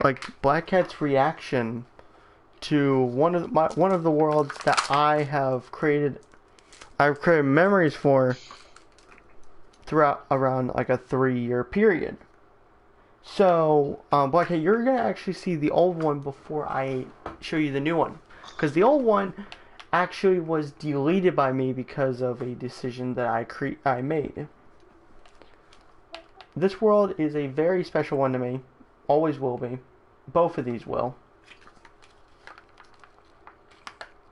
like Blackcat's reaction to one of the worlds that I've created memories for throughout around like a 3 year period. So, Blackcat, you're gonna actually see the old one before I show you the new one, because the old one actually was deleted by me because of a decision that I made. This world is a very special one to me, always will be. Both of these will.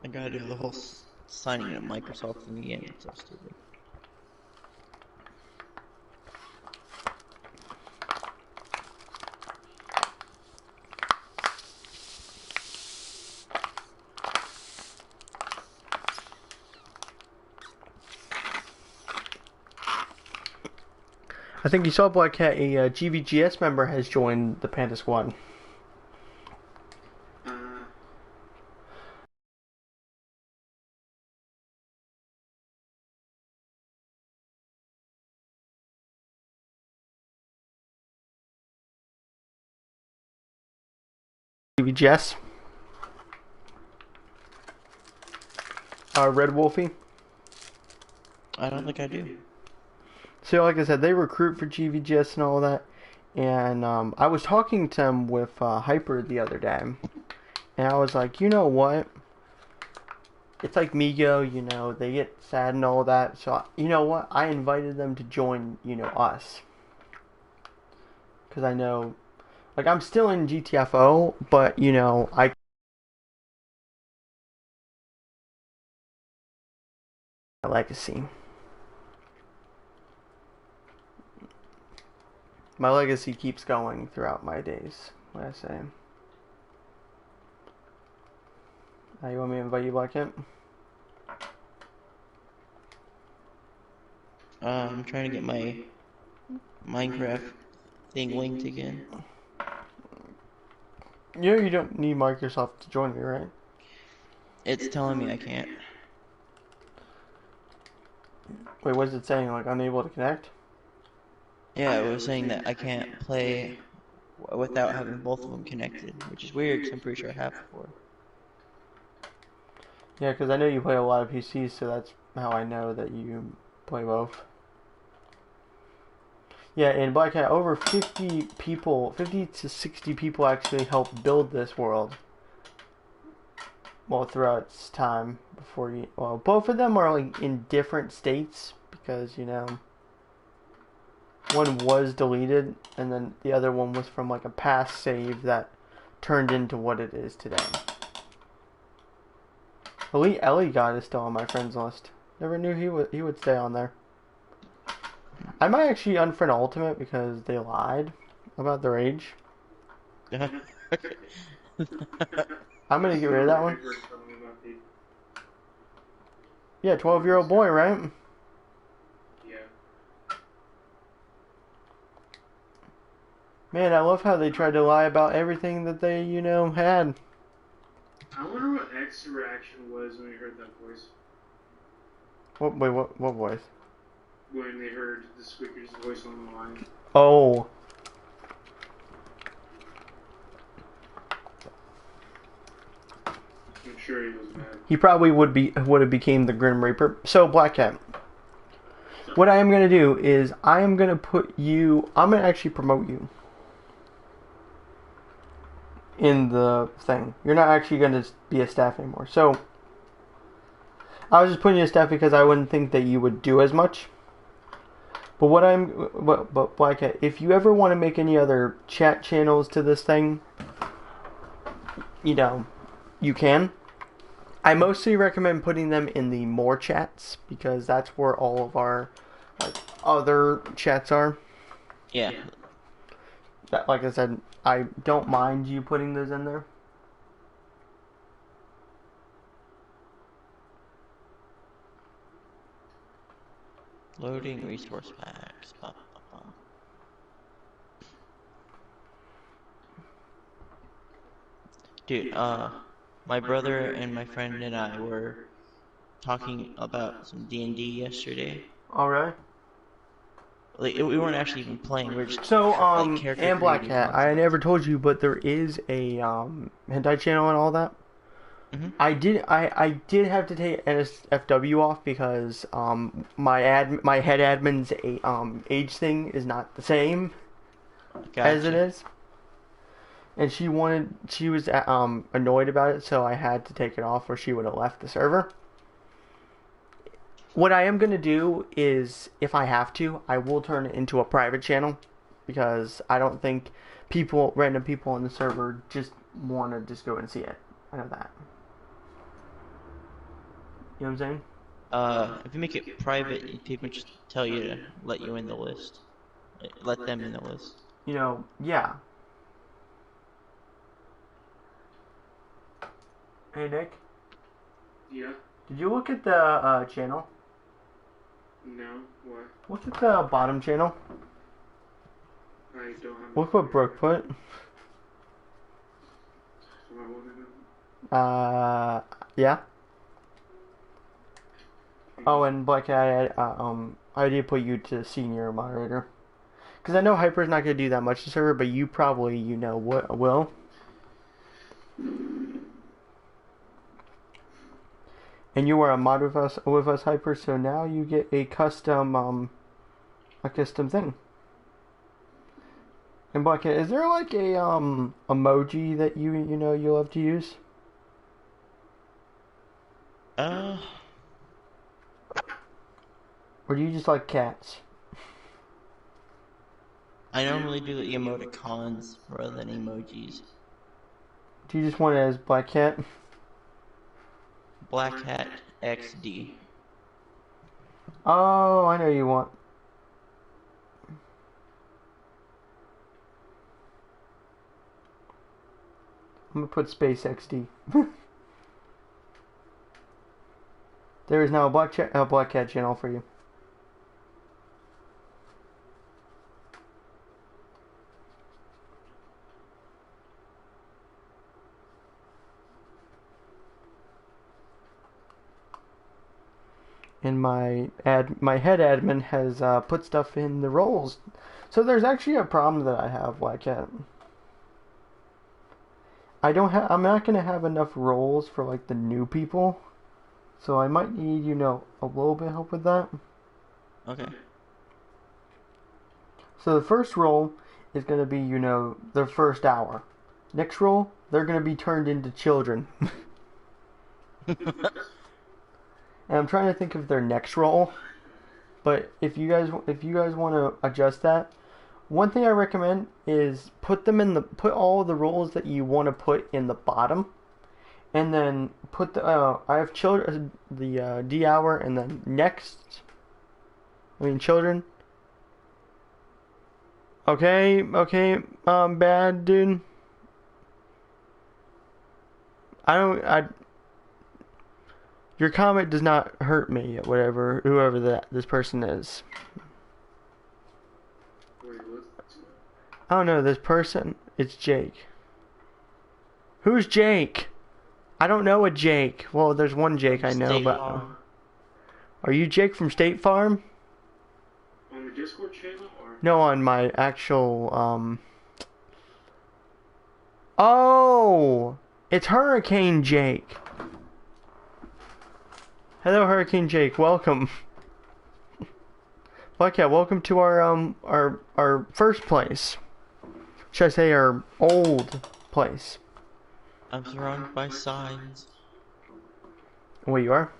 I gotta do the whole signing in Microsoft thing again. It's so stupid. I think you saw Blackcat, a GVGS member has joined the Panda Squad. GVGS. Red Wolfie. I don't think I do. So, like I said, they recruit for GVGS and all that. And I was talking to them with Hyper the other day. And I was like, you know what? It's like Migo, they get sad and all that. So, you know what? I invited them to join, us. Because I know, like, I'm still in GTFO, but, I legacy. My legacy keeps going throughout my days, what I say. You want me to invite you, Blackcat? I'm trying to get my Minecraft thing linked again. You don't need Microsoft to join me, right? It's telling me I can't. Wait, what is it saying? Like, unable to connect? Yeah, it was saying that I can't play without having both of them connected, which is weird because I'm pretty sure I have before. Yeah, because I know you play a lot of PCs, so that's how I know that you play both. Yeah, in Blackcat, over 50 people, 50 to 60 people actually helped build this world. Well, throughout its time before you. Well, both of them are like in different states because, one was deleted and then the other one was from like a past save that turned into what it is today. Elite Ellie God is still on my friends list. Never knew he would stay on there. I might actually unfriend Ultimate because they lied about their age. I'm gonna get rid of that one. Yeah, 12-year-old boy, right? Man, I love how they tried to lie about everything that they, had. I wonder what X's reaction was when he heard that voice. What voice? When they heard the Squeaker's voice on the line. Oh. I'm sure he was mad. He probably would have became the Grim Reaper. So, Blackcat. What I am gonna do is I'm gonna actually promote you in the thing. You're not actually gonna be a staff anymore. So I was just putting you as staff because I wouldn't think that you would do as much. But but Blackcat, if you ever want to make any other chat channels to this thing, you can. I mostly recommend putting them in the more chats because that's where all of our other chats are. Yeah. That, like I said, I don't mind you putting those in there. Loading resource packs. Dude, my brother and my friend and I were talking about some D&D yesterday. Alright. Like we weren't actually even playing. We were just So, like character and creating Blackcat, I concepts. never told you, but there is a hentai channel and all that. Hmm. I did have to take NSFW off because my head admin's age thing is not the same as it Gotcha. is, and she was annoyed about it, so I had to take it off, or she would have left the server. What I am gonna do is, if I have to, I will turn it into a private channel because I don't think random people on the server, just want to just go and see it. I know that. You know what I'm saying? If you make it private, people just tell you to let you in the list. Let them in the list. Yeah. Hey Nick, Yeah. did you look at the channel? No. What? Look at the bottom channel. I don't have. Look what Brooke put. What was it? Yeah. Oh, and Blackcat, I did put you to senior moderator. Because I know Hyper's not going to do that much to server, but you probably, what will. And you are a mod with us, Hyper, so now you get a custom thing. And Blackcat, is there like a, emoji that you love to use? Uh, Or do you just like cats? I normally do the emoticons rather than emojis. Do you just want it as Blackcat? Blackcat XD. Oh, I know you want. I'm gonna put space XD. There is now a Blackcat channel for you. And my head admin has put stuff in the roles. So there's actually a problem that I have, Blackcat. I'm not gonna have enough roles for like the new people. So I might need, a little bit of help with that. Okay. So the first role is gonna be, their first hour. Next role, they're gonna be turned into children. And I'm trying to think of their next role. But if you guys want to adjust that, one thing I recommend is put all of the roles that you want to put in the bottom, and then put I have children, the D hour, and then children. Okay, bad dude. Your comment does not hurt me, whoever this person is. Wait, what? I don't know this person. It's Jake. Who's Jake? I don't know a Jake. Well, there's one Jake I know, State but Farm. are you Jake from State Farm? On the Discord channel or? No, on my actual Oh, it's Hurricane Jake. Hello, Hurricane Jake. Welcome. Blackcat, welcome to our first place. Should I say our old place? I'm surrounded by signs. Wait, you are?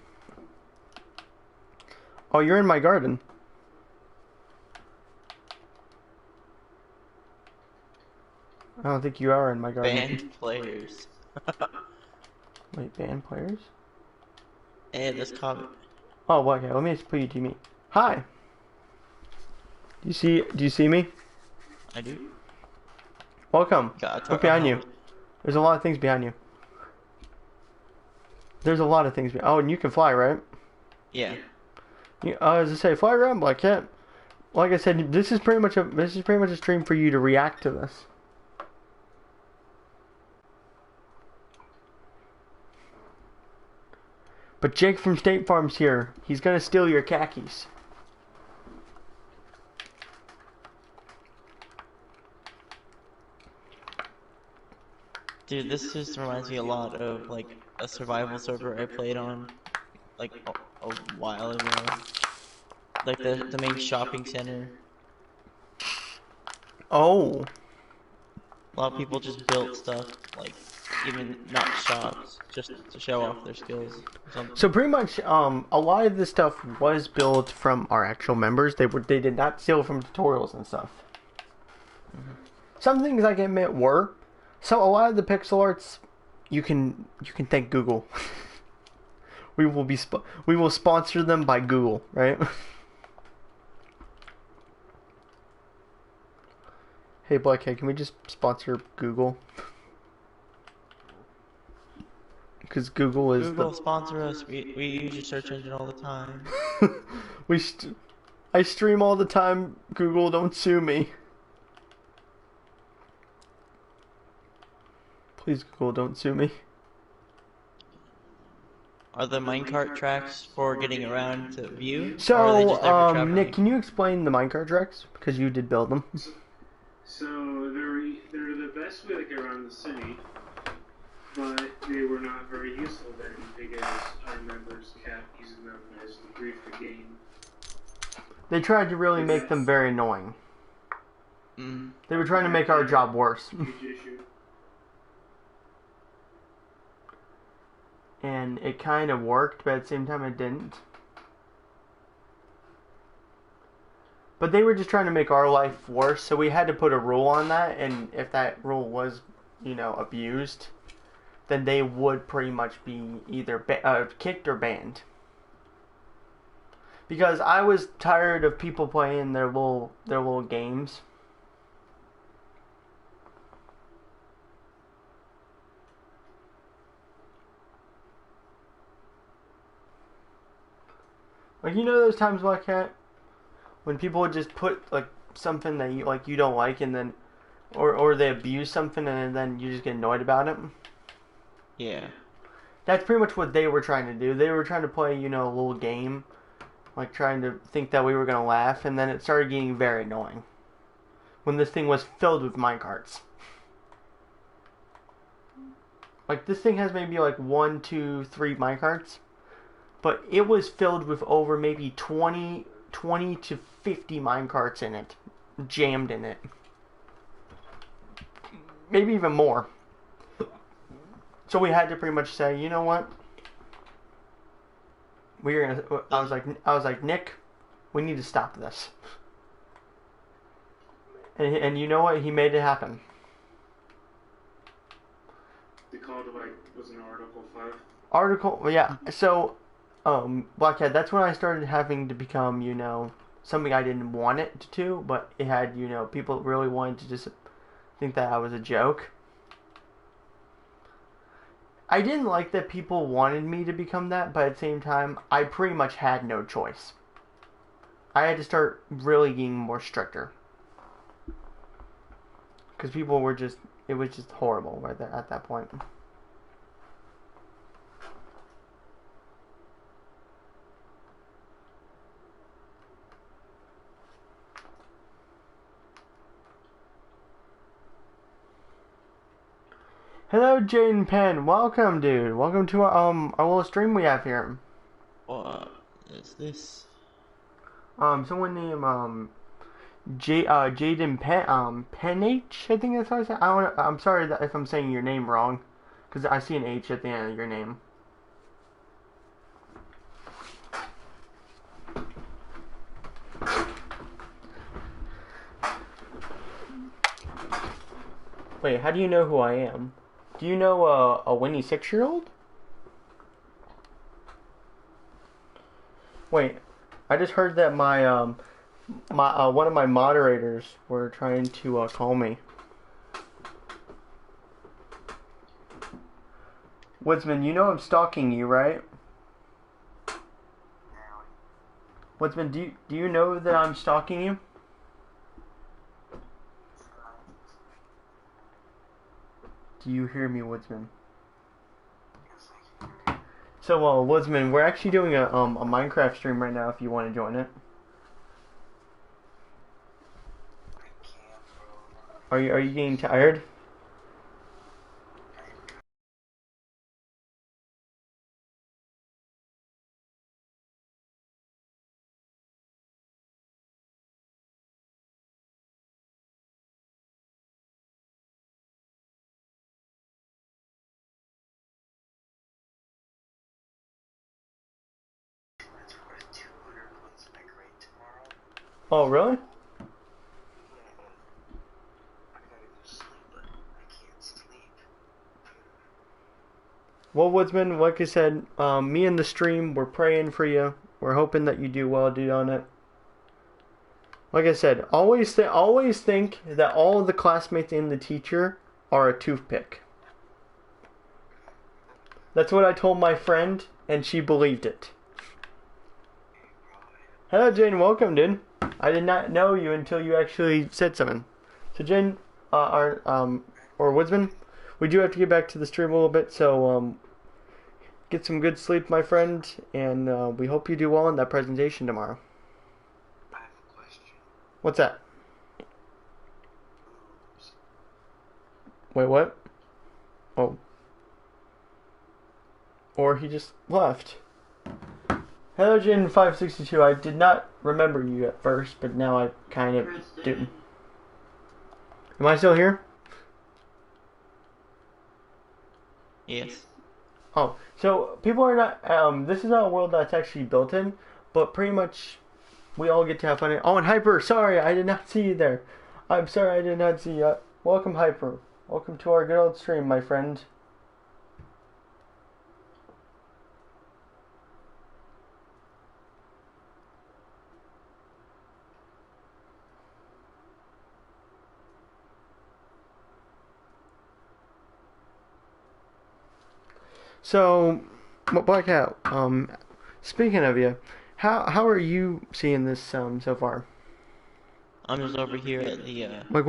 Oh, you're in my garden. I don't think you are in my garden. Banned players. Wait, band players? Hey, this comment. Oh, well, okay. Let me just put you to me. Hi. Do you see me? I do. Welcome. Look behind you. Helmet. There's a lot of things behind you. There's a lot of things. Oh, and you can fly, right? Yeah. As I say, fly around, Blackcat. Like I said, this is pretty much a stream for you to react to this. But Jake from State Farm's here. He's gonna steal your khakis. Dude, this just reminds me a lot of like a survival server I played on like a while ago. Like the main shopping center. Oh. A lot of people just built stuff, like even not shops, just to show off their skills or something. So pretty much, a lot of this stuff was built from our actual members. They did not steal from tutorials and stuff. Some things I can admit were. So a lot of the pixel arts, you can thank Google. we will sponsor them by Google, right? Hey Blackcat, can we just sponsor Google? Because Google is Google sponsor us. We use your search engine all the time. I stream all the time. Google, don't sue me. Please, Google, don't sue me. Are the minecart tracks for getting around to view? Or are they So, just there for traveling? Nick, can you explain the minecart tracks? Because you did build them. So they're the best way to get around the city, but they were not very useful then because our members kept using them as the grief the game. They tried to really make them very annoying. They were trying to make our job worse. Huge issue. And it kind of worked, but at the same time it didn't. But they were just trying to make our life worse, so we had to put a rule on that, and if that rule was, abused, then they would pretty much be either kicked or banned. Because I was tired of people playing their little games. Like, those times, Blackcat, when people would just put like something that you don't like, and then or they abuse something, and then you just get annoyed about it. Yeah. That's pretty much what they were trying to do. They were trying to play, a little game, like trying to think that we were gonna laugh, and then it started getting very annoying when this thing was filled with minecarts. Like, this thing has maybe like 1, 2, 3 minecarts, but it was filled with over maybe 20 to 50 minecarts in it, jammed in it. Maybe even more. So we had to pretty much say, you know what? I was like, Nick, we need to stop this. And you know what? He made it happen. They called it was an Article 5? Yeah. So, Blackhead, that's when I started having to become, something I didn't want it to, but it had, people really wanted to just think that I was a joke. I didn't like that people wanted me to become that, but at the same time, I pretty much had no choice. I had to start really getting more stricter. Because people were it was just horrible right there at that point. Hello, Jaden Penn. Welcome, dude. Welcome to our little stream we have here. What is this? Someone named Jaden Penn H, I think that's how I say. I'm sorry if I'm saying your name wrong, because I see an H at the end of your name. Wait, how do you know who I am? Do you know a Winnie 6-year-old? Wait, I just heard that my one of my moderators were trying to call me. Woodsman, you know I'm stalking you, right? Woodsman, do you know that I'm stalking you? Do you hear me, Woodsman? So, Woodsman, we're actually doing a Minecraft stream right now if you want to join it. Are you getting tired? Oh, really? I gotta go to sleep, but I can't sleep. Well, Woodsman, like I said, me and the stream, we're praying for you. We're hoping that you do well, dude, on it. Like I said, always think that all of the classmates and the teacher are a toothpick. That's what I told my friend, and she believed it. Hello, Jane. Welcome, dude. I did not know you until you actually said something. So, Jane, or Woodsman, we do have to get back to the stream a little bit. So, get some good sleep, my friend, and we hope you do well in that presentation tomorrow. I have a question. What's that? Boobs. Wait, what? Oh. Or he just left. Hello, Jin562. I did not remember you at first, but now I kind of do. Am I still here? Yes. Oh, so people are not. This is not a world that's actually built in, but pretty much we all get to have fun. Oh, and Hyper, sorry, I did not see you there. I'm sorry, I did not see you. Welcome, Hyper. Welcome to our good old stream, my friend. So, Blackout, speaking of you, how are you seeing this so far? I'm just over here at the What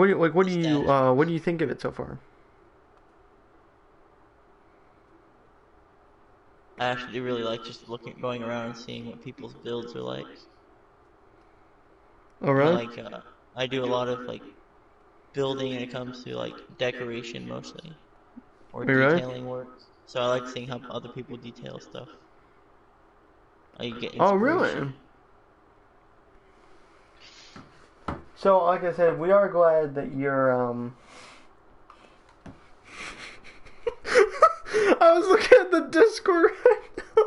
do you think of it so far? I actually really like just going around and seeing what people's builds are like. Oh, really? I do a lot of like building when it comes to like decoration mostly, or Wait, really? detailing work. So I like seeing how other people detail stuff. I get Oh, inspiration. really? So, like I said, we are glad that you're, I was looking at the Discord right now.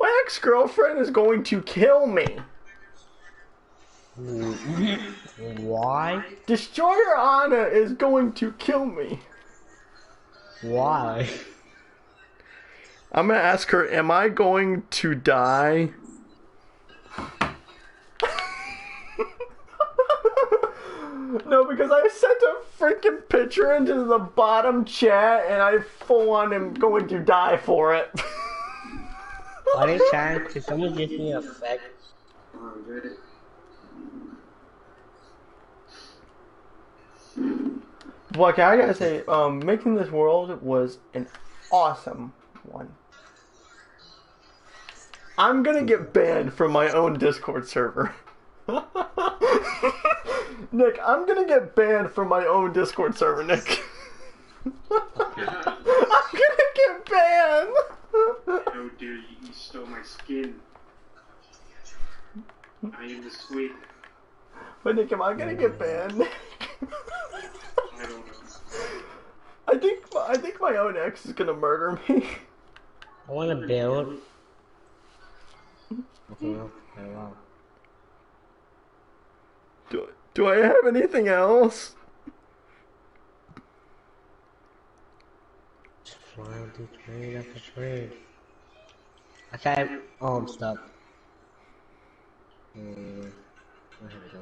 My ex-girlfriend is going to kill me. Why? Destroyer Anna is going to kill me. Why? I'm gonna ask her, am I going to die? No, because I sent a freaking picture into the bottom chat and I full on am going to die for it. By any chance, could someone give me a fact? Look, I gotta say, making this world was an awesome one. I'm gonna get banned from my own Discord server. Nick, I'm gonna get banned from my own Discord server, Nick. I'm gonna get banned! How dare you, you stole my skin. I am the sweep. But Nick, am I gonna get banned? I don't know. I think my own ex is gonna murder me. I want to build. Okay, wow. Do I have anything else? Trying to trade after trade. Okay, stop. Here we go.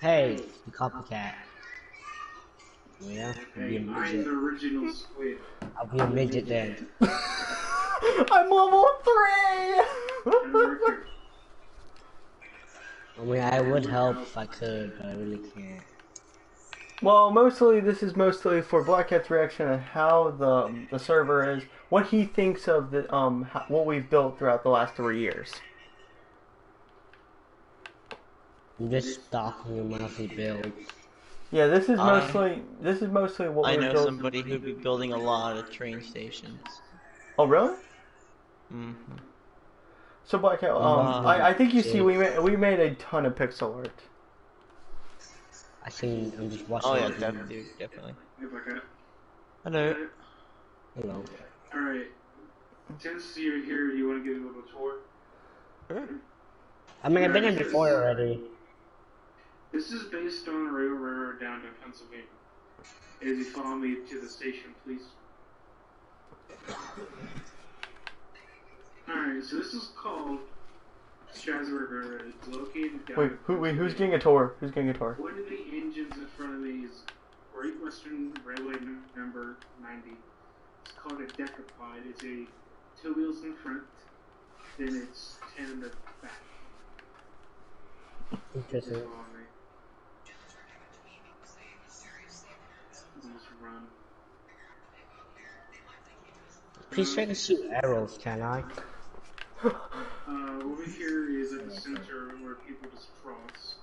Hey, you copycat. Yeah, Hey, I'm the original squid. I'll be a midget then. I'm level 3! I mean, I would help if I could, but I really can't. Well, this is mostly for Blackcat's reaction on how the server is, what he thinks of the what we've built throughout the last 3 years. I'm just stalking your monthly build. Yeah, this is mostly what I we've know built. somebody who'd be building a lot of train stations. Oh, really? Mm-hmm. So Blackout, I think you see we made a ton of pixel art. I seen. I'm just watching. Oh yeah, it. definitely. Hey, Blackcat. Hello. Hello. Alright. Since you're here, do you want to give a little tour? Sure. I mean, I've been Yeah, here before already. This is based on a railroad down to Pennsylvania. As you follow me to the station, please. Alright, so this is called Strasburg Railroad. It's located down Wait, who's getting a tour? Who's getting a tour? One of the engines in front of me is Great Western Railway number 90. It's called a decapod. It's a 2 wheels in front, then it's 10 in the back. Interesting. Just follow me. Just run. Please try to shoot arrows, can I? Over here is at the center where people just cross.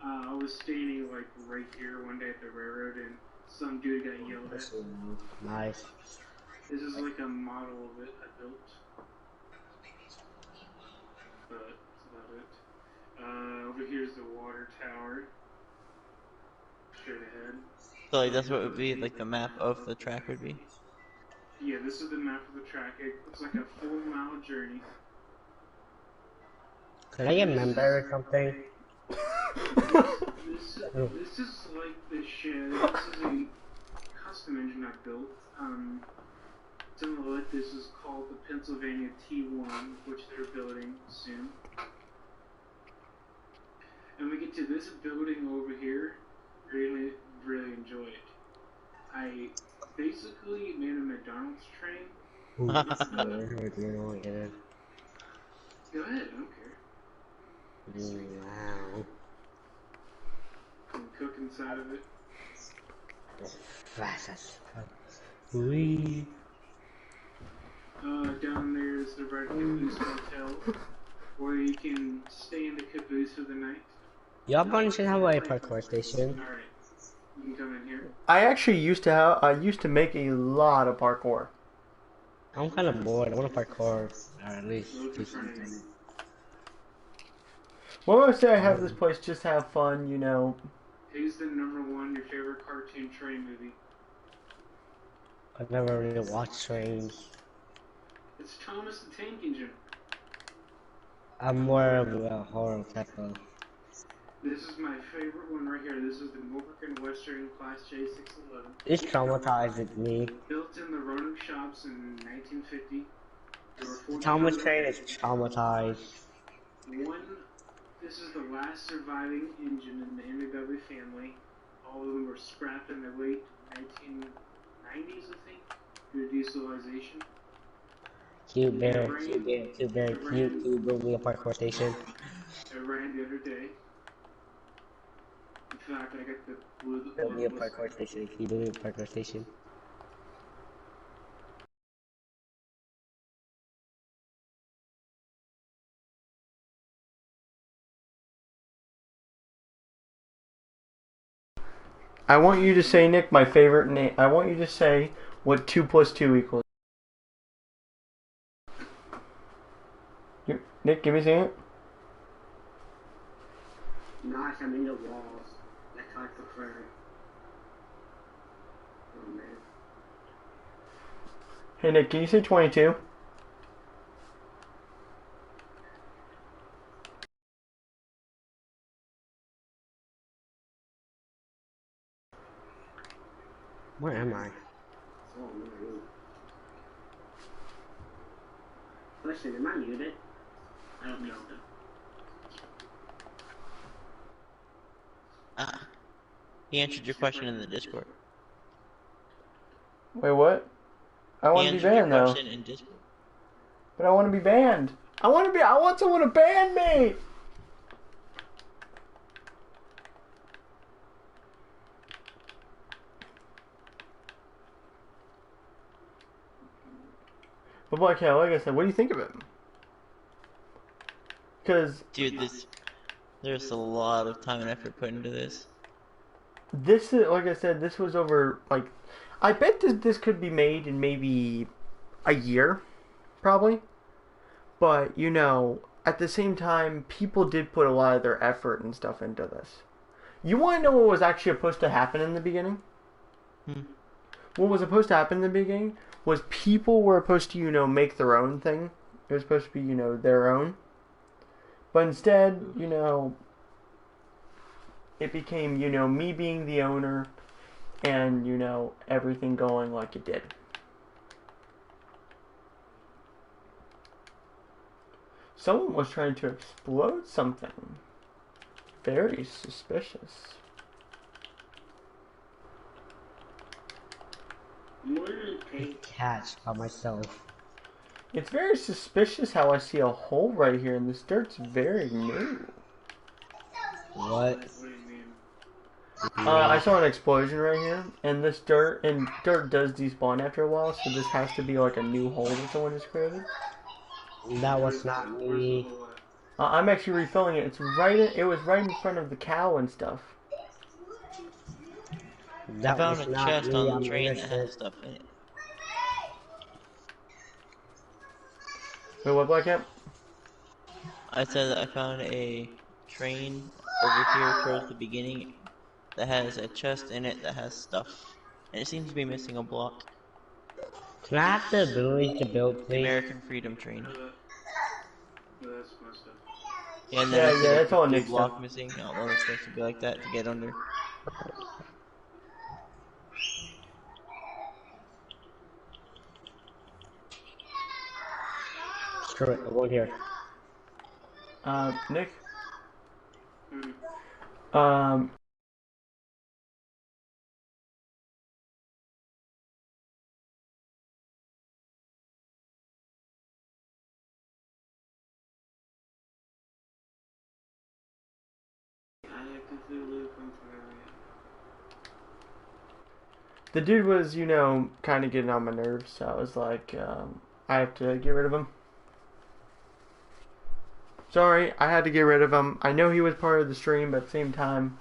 I was standing like right here one day at the railroad and some dude got yelled at. Nice. This is like a model of it I built. But that's about it. Over here's the water tower. Straight ahead. So like that's what would be like the map of the track would be. Yeah, this is the map of the track. It looks like a 4-mile journey. Could I get a member or something? This is like the shed. This is a custom engine I built. Some of it, this is called the Pennsylvania T1, which they're building soon. And we get to this building over here, really enjoy it. I basically made a McDonald's train. Ooh, Go ahead, I don't care. wow. You can cook inside of it. Fast as fuck. Wee. Down there is the Red Caboose Hotel, where you can stay in the caboose for the night. Y'all bunch should have a parkour station. Alright, you can come in here. I actually used to make a lot of parkour. I'm kind of bored. I want to parkour, or at least Look do in front of you. something. Well, I would say I have this place just to have fun, you know. Who's the #1 your favorite cartoon train movie? I've never really watched trains. It's Thomas the Tank Engine. I'm more of a horror type of. This is my favorite one right here. This is the Norfolk and Western Class J611. It's traumatized me. Built in the Roanoke shops in 1950. There were 14 Thomas Train is traumatized. This is the last surviving engine in the McW family. All of them were scrapped in the late 1990s, I think, due to dieselization. Cute bear, cute build me a parkour station. I ran the other day. In fact, I got the blue. Build me a parkour station, can you build me a parkour station? I want you to say, Nick, my favorite name. I want you to say what 2 + 2 equals. Nick, give me a second. Nice, I'm in the walls. That's how I prefer it. Oh man. Hey, Nick, can you say 22? Where am I? Oh no. Listen, am I muted? I don't know. He answered your question in the Discord. Wait, what? I want to be banned though. In Discord. But I want to be banned. I want someone to ban me. But Blackcat, like I said, what do you think of it? Because Dude, there's a lot of time and effort put into this. this is, like I said, this was over, like, I bet this could be made in maybe a year, probably. But, you know, at the same time, people did put a lot of their effort and stuff into this. You want to know what was actually supposed to happen in the beginning? Hmm. What was supposed to happen in the beginning was people were supposed to, make their own thing. It was supposed to be, their own. But instead, it became, me being the owner and, everything going like it did. Someone was trying to explode something. Very suspicious. Catch by myself. It's very suspicious how I see a hole right here, and this dirt's very new. What? What do you mean? I saw an explosion right here, and this dirt does despawn after a while, so this has to be like a new hole that someone just created. That was not Where's the me. hole at? I'm actually refilling it. It was right in front of the cow and stuff. I That found was a not chest me. on I'm the train that innocent. has stuff in it. Wait, what, Blackcat? I said that I found a train over here towards the beginning that has a chest in it that has stuff. And it seems to be missing a block. Can I have the ability to build, The please? American Freedom Train. That's my stuff. Yeah, and then I Yeah, said that's there's all a Nick's block stuff. missing. I don't know if it's supposed to be like that to get under. Screw it. I won't hear. Nick? Hmm. I completely come from area. The dude was, kind of getting on my nerves, so I was like, I have to get rid of him. Sorry, I had to get rid of him. I know he was part of the stream, but at the same time,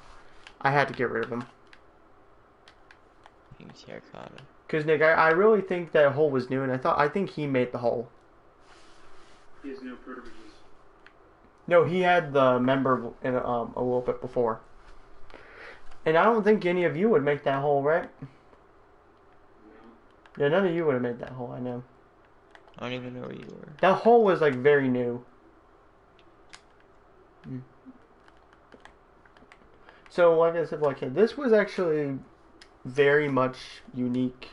I had to get rid of him. King's Terracotta. Because, Nick, I really think that hole was new, and I think he made the hole. He has no privileges. No, he had the member in a little bit before. And I don't think any of you would make that hole, right? No. Yeah, none of you would have made that hole, I know. I don't even know where you were. That hole was, like, very new. So, like I said, this was actually very much unique.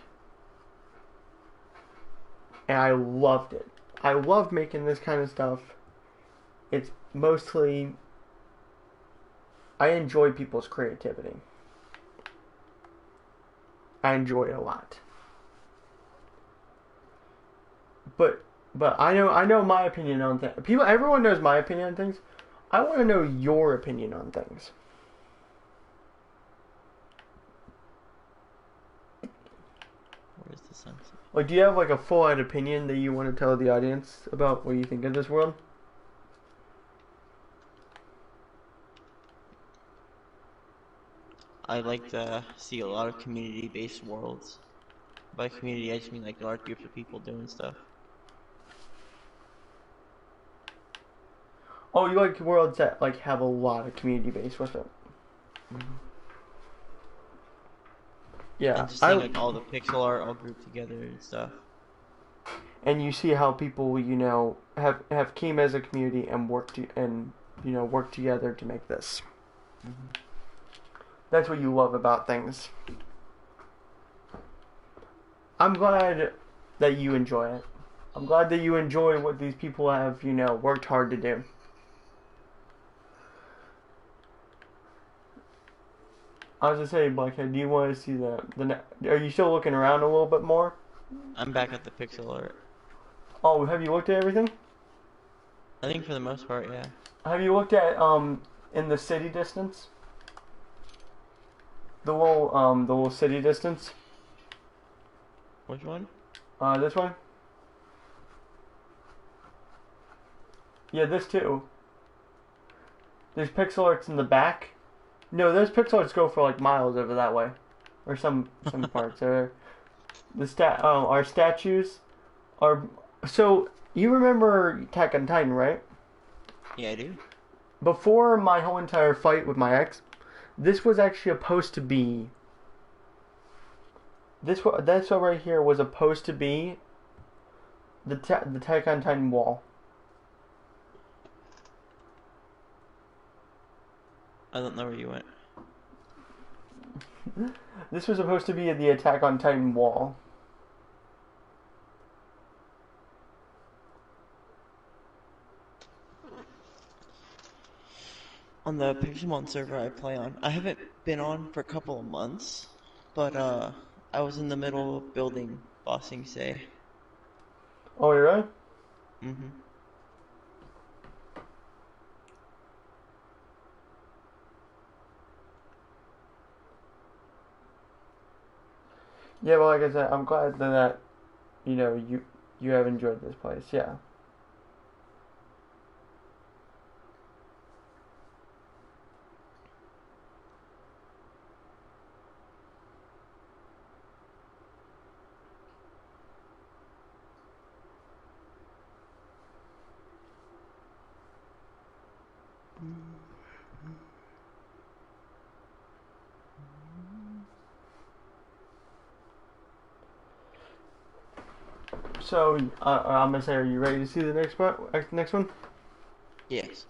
And I loved it. I love making this kind of stuff. It's mostly... I enjoy people's creativity. I enjoy it a lot. But I know my opinion on things. Everyone knows my opinion on things. I want to know your opinion on things. Where's the sunset? Like, do you have like a full-out opinion that you want to tell the audience about what you think of this world? I like to see a lot of community-based worlds. By community, I just mean like large groups of people doing stuff. Oh, you like worlds that like have a lot of community base with it. Yeah, And just seeing like all the pixel art all grouped together and stuff. and you see how people have came as a community and work together to make this. That's what you love about things. I'm glad that you enjoy it. I'm glad that you enjoy what these people have, worked hard to do. I was gonna say, Blackhead, do you want to see are you still looking around a little bit more? I'm back at the pixel art. Oh, have you looked at everything? I think for the most part, yeah. Have you looked at, in the city distance? The little city distance? Which one? This one? Yeah, this too. There's pixel arts in the back. No, those pixel arts go for like miles over that way. Or some parts. Our statues are... So, you remember Attack on Titan, right? Yeah, I do. Before my whole entire fight with my ex, This was actually supposed to be. This one right here was supposed to be the Attack on Titan wall. I don't know where you went. This was supposed to be the Attack on Titan wall. On the Pixelmon server I play on, I haven't been on for a couple of months, but I was in the middle of building Bossing Say. Oh, you're right? Mm-hmm. Yeah, well, like I said, I'm glad that you have enjoyed this place. Yeah. So, I'm gonna say, are you ready to see the next part? Next one? Yes.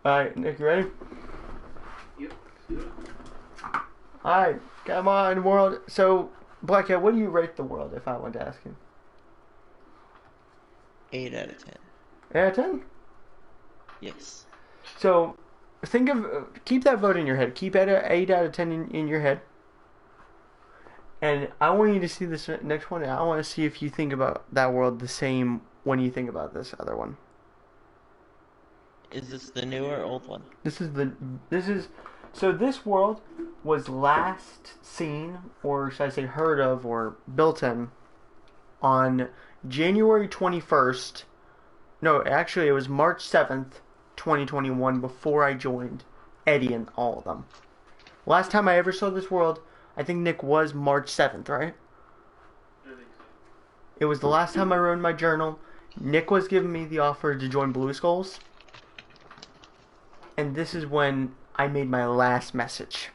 Alright, Nick, you ready? Yep. Alright, come on, world. So, Blackcat, what do you rate the world, if I want to ask you? 8 out of 10. 8 out of 10? Yes. So, think of, keep that vote in your head. Keep it at 8 out of 10 in your head. And I want you to see this next one. I want to see if you think about that world the same when you think about this other one. Is this the new or old one? So this world was last seen, or should I say heard of, or built in on January 21st. No, actually it was March 7th, 2021, before I joined Eddie and all of them. Last time I ever saw this world, I think, Nick, was March 7th, right? I think so. It was the last time I wrote in my journal. Nick was giving me the offer to join Blue Skulls. And this is when I made my last message.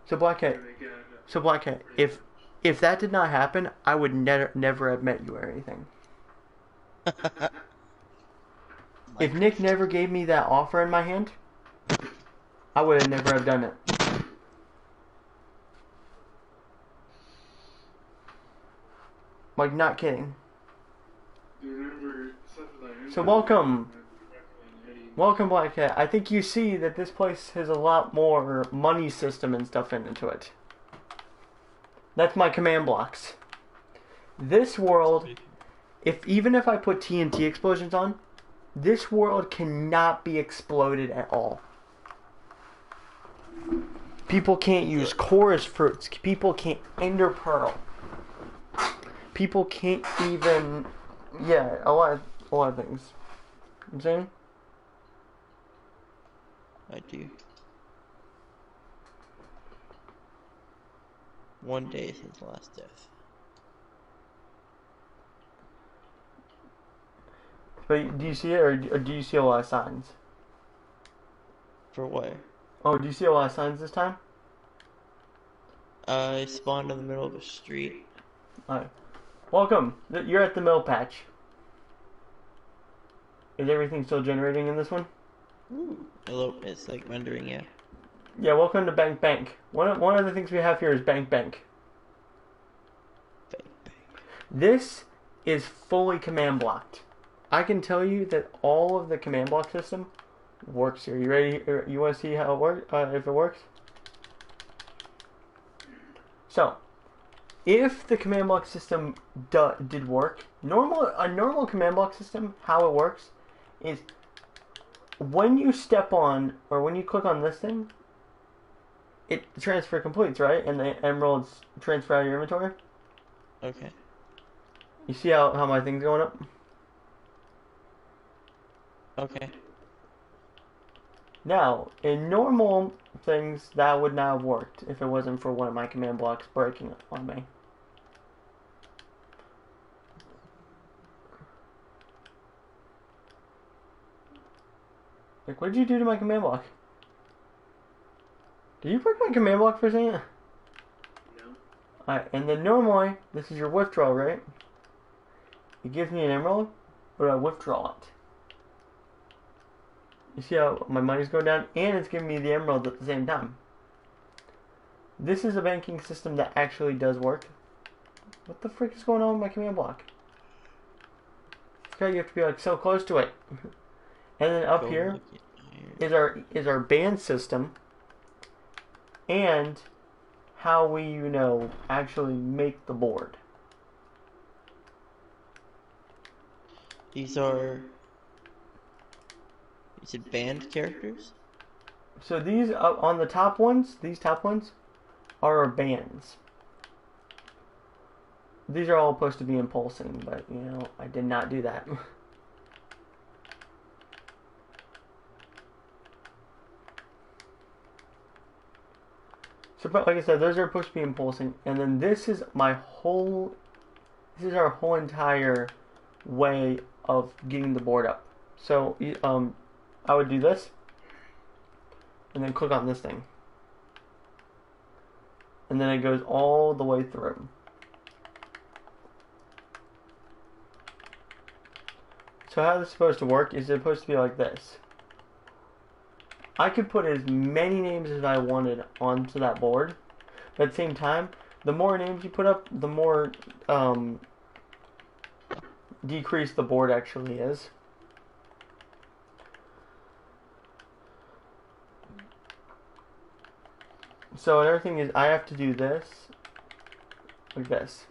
So Blackcat, if that did not happen, I would never have met you or anything. If Nick never gave me that offer in my hand, I would have never have done it. Like, not kidding. So welcome. Welcome, Blackcat. I think you see that this place has a lot more money system and stuff into it. That's my command blocks. This world, even if I put TNT explosions on, this world cannot be exploded at all. People can't use chorus fruits. People can't ender pearl. People can't even, a lot of things. You know what I'm saying? I do. One day since the last death. But do you see it, or do you see a lot of signs? For what? Oh, do you see a lot of signs this time? I spawned in the middle of a street. Alright. Welcome. You're at the mill patch. Is everything still generating in this one? Ooh. Hello, it's like rendering, yeah. Yeah, welcome to Bank Bank. One of the things we have here is Bank Bank. This is fully command blocked. I can tell you that all of the command block system works here. You ready? You want to see how it works? If it works? So, if the command block system did work, a normal command block system, how it works is when you step on, or when you click on this thing, it transfer completes, right? And the emeralds transfer out of your inventory. Okay. You see how my thing's going up? Okay. Now, in normal things, that would not have worked if it wasn't for one of my command blocks breaking on me. Like, what did you do to my command block? Did you break my command block for a second? No. Alright, and then normally, this is your withdrawal, right? It gives me an emerald, but I withdraw it. You see how my money's going down, and it's giving me the emerald at the same time. This is a banking system that actually does work. What the frick is going on with my command block? Okay, you have to be like so close to it. And then up here is our band system, and how we, you know, actually make the board. These are. Is it band characters? So these on the top ones, these top ones, are our bands. These are all supposed to be impulsing, but you know, I did not do that. So, but like I said, those are supposed to be impulsing, and then this is our whole entire way of getting the board up. So, I would do this, and then click on this thing, and then it goes all the way through. So how this is supposed to work is it's supposed to be like this. I could put as many names as I wanted onto that board, but at the same time, the more names you put up, the more decreased the board actually is. So another thing is I have to do this like this.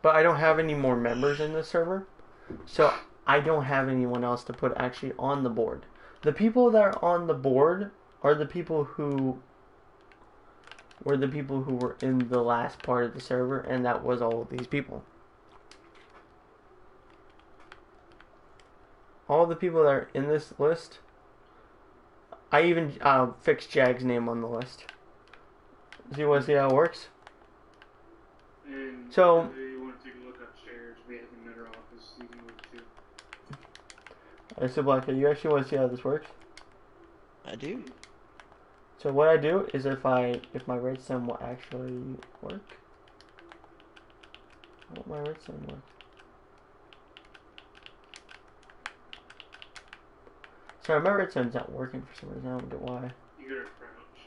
But I don't have any more members in this server, so I don't have anyone else to put actually on the board. The people that are on the board are the people who were in the last part of the server, and that was all of these people. All the people that are in this list, I even fixed Jag's name on the list. Do you want to see how it works? And So, you want to take a look upstairs, we have another office you can move to. so Blackcat, you actually want to see how this works? I do. So what I do is if my redstone will actually work. Won't my redstone work? Sorry, my redstone's not working for some reason. I don't get why. You gotta crouch.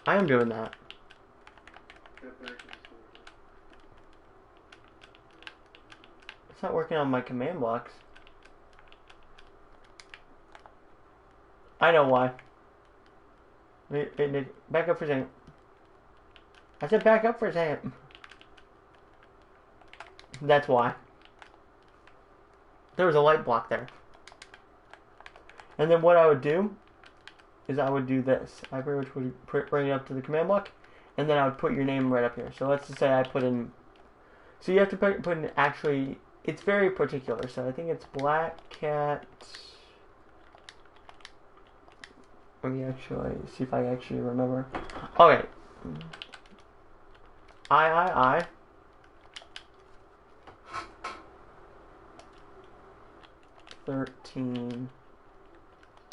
I am doing that. Step back and forward. It's not working on my command blocks. I know why. Wait, back up for a second. I said back up for a second. That's why. There was a light block there. And then what I would do is I would do this. I pretty much would bring it up to the command block, and then I would put your name right up here. So let's just say I put in. So you have to put in actually. It's very particular. So I think it's Blackcat. Let me actually see if I actually remember. Okay. I. 13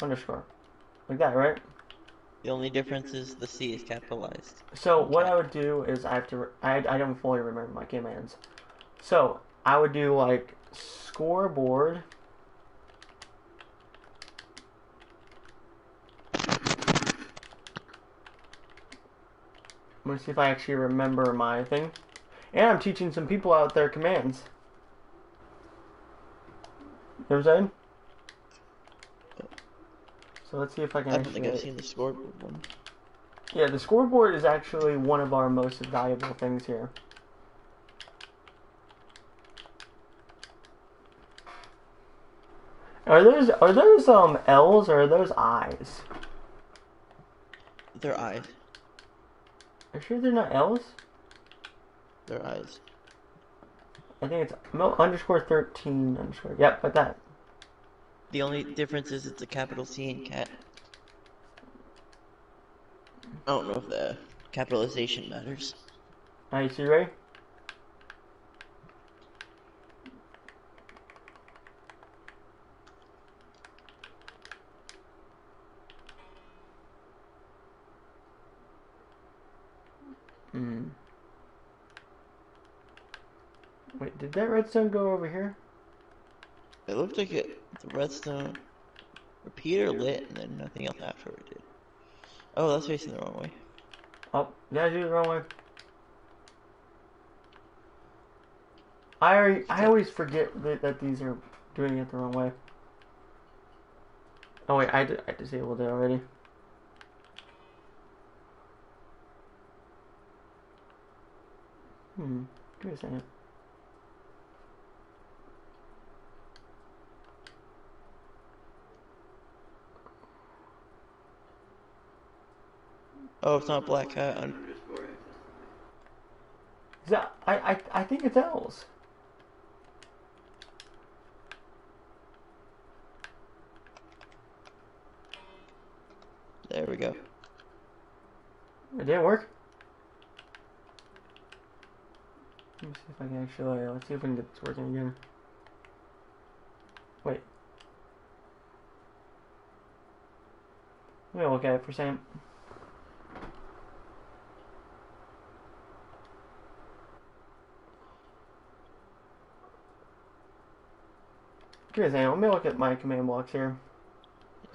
underscore. Like that, right? The only difference is the C is capitalized. So what I would do is I don't fully remember my commands. So I would do like scoreboard. I'm gonna see if I actually remember my thing. And I'm teaching some people out their commands. You know what I'm saying? So let's see if I can I don't actually... think I've seen the scoreboard one. Yeah, the scoreboard is actually one of our most valuable things here. Are those L's or are those I's? They're eyes. Are you sure they're not L's? They're eyes. I think it's underscore 13 underscore. Yep, like that. The only difference is it's a capital C in cat. I don't know if the capitalization matters. Alright, so you ready? Hmm. Wait, did that redstone go over here? It looked like the redstone repeater lit and then nothing else after it did. Oh, that's facing the wrong way. Oh, did I do it the wrong way? I always forget that these are doing it the wrong way. Oh wait, I disabled it already. Give me a second. Oh, it's not Blackcat underscore. Is that, I think it's L's. There we go. It didn't work? Let me see if I can actually, let's see if we can get this working again. Wait. Let me look at it for a second. Give me a second, let me look at my command blocks here.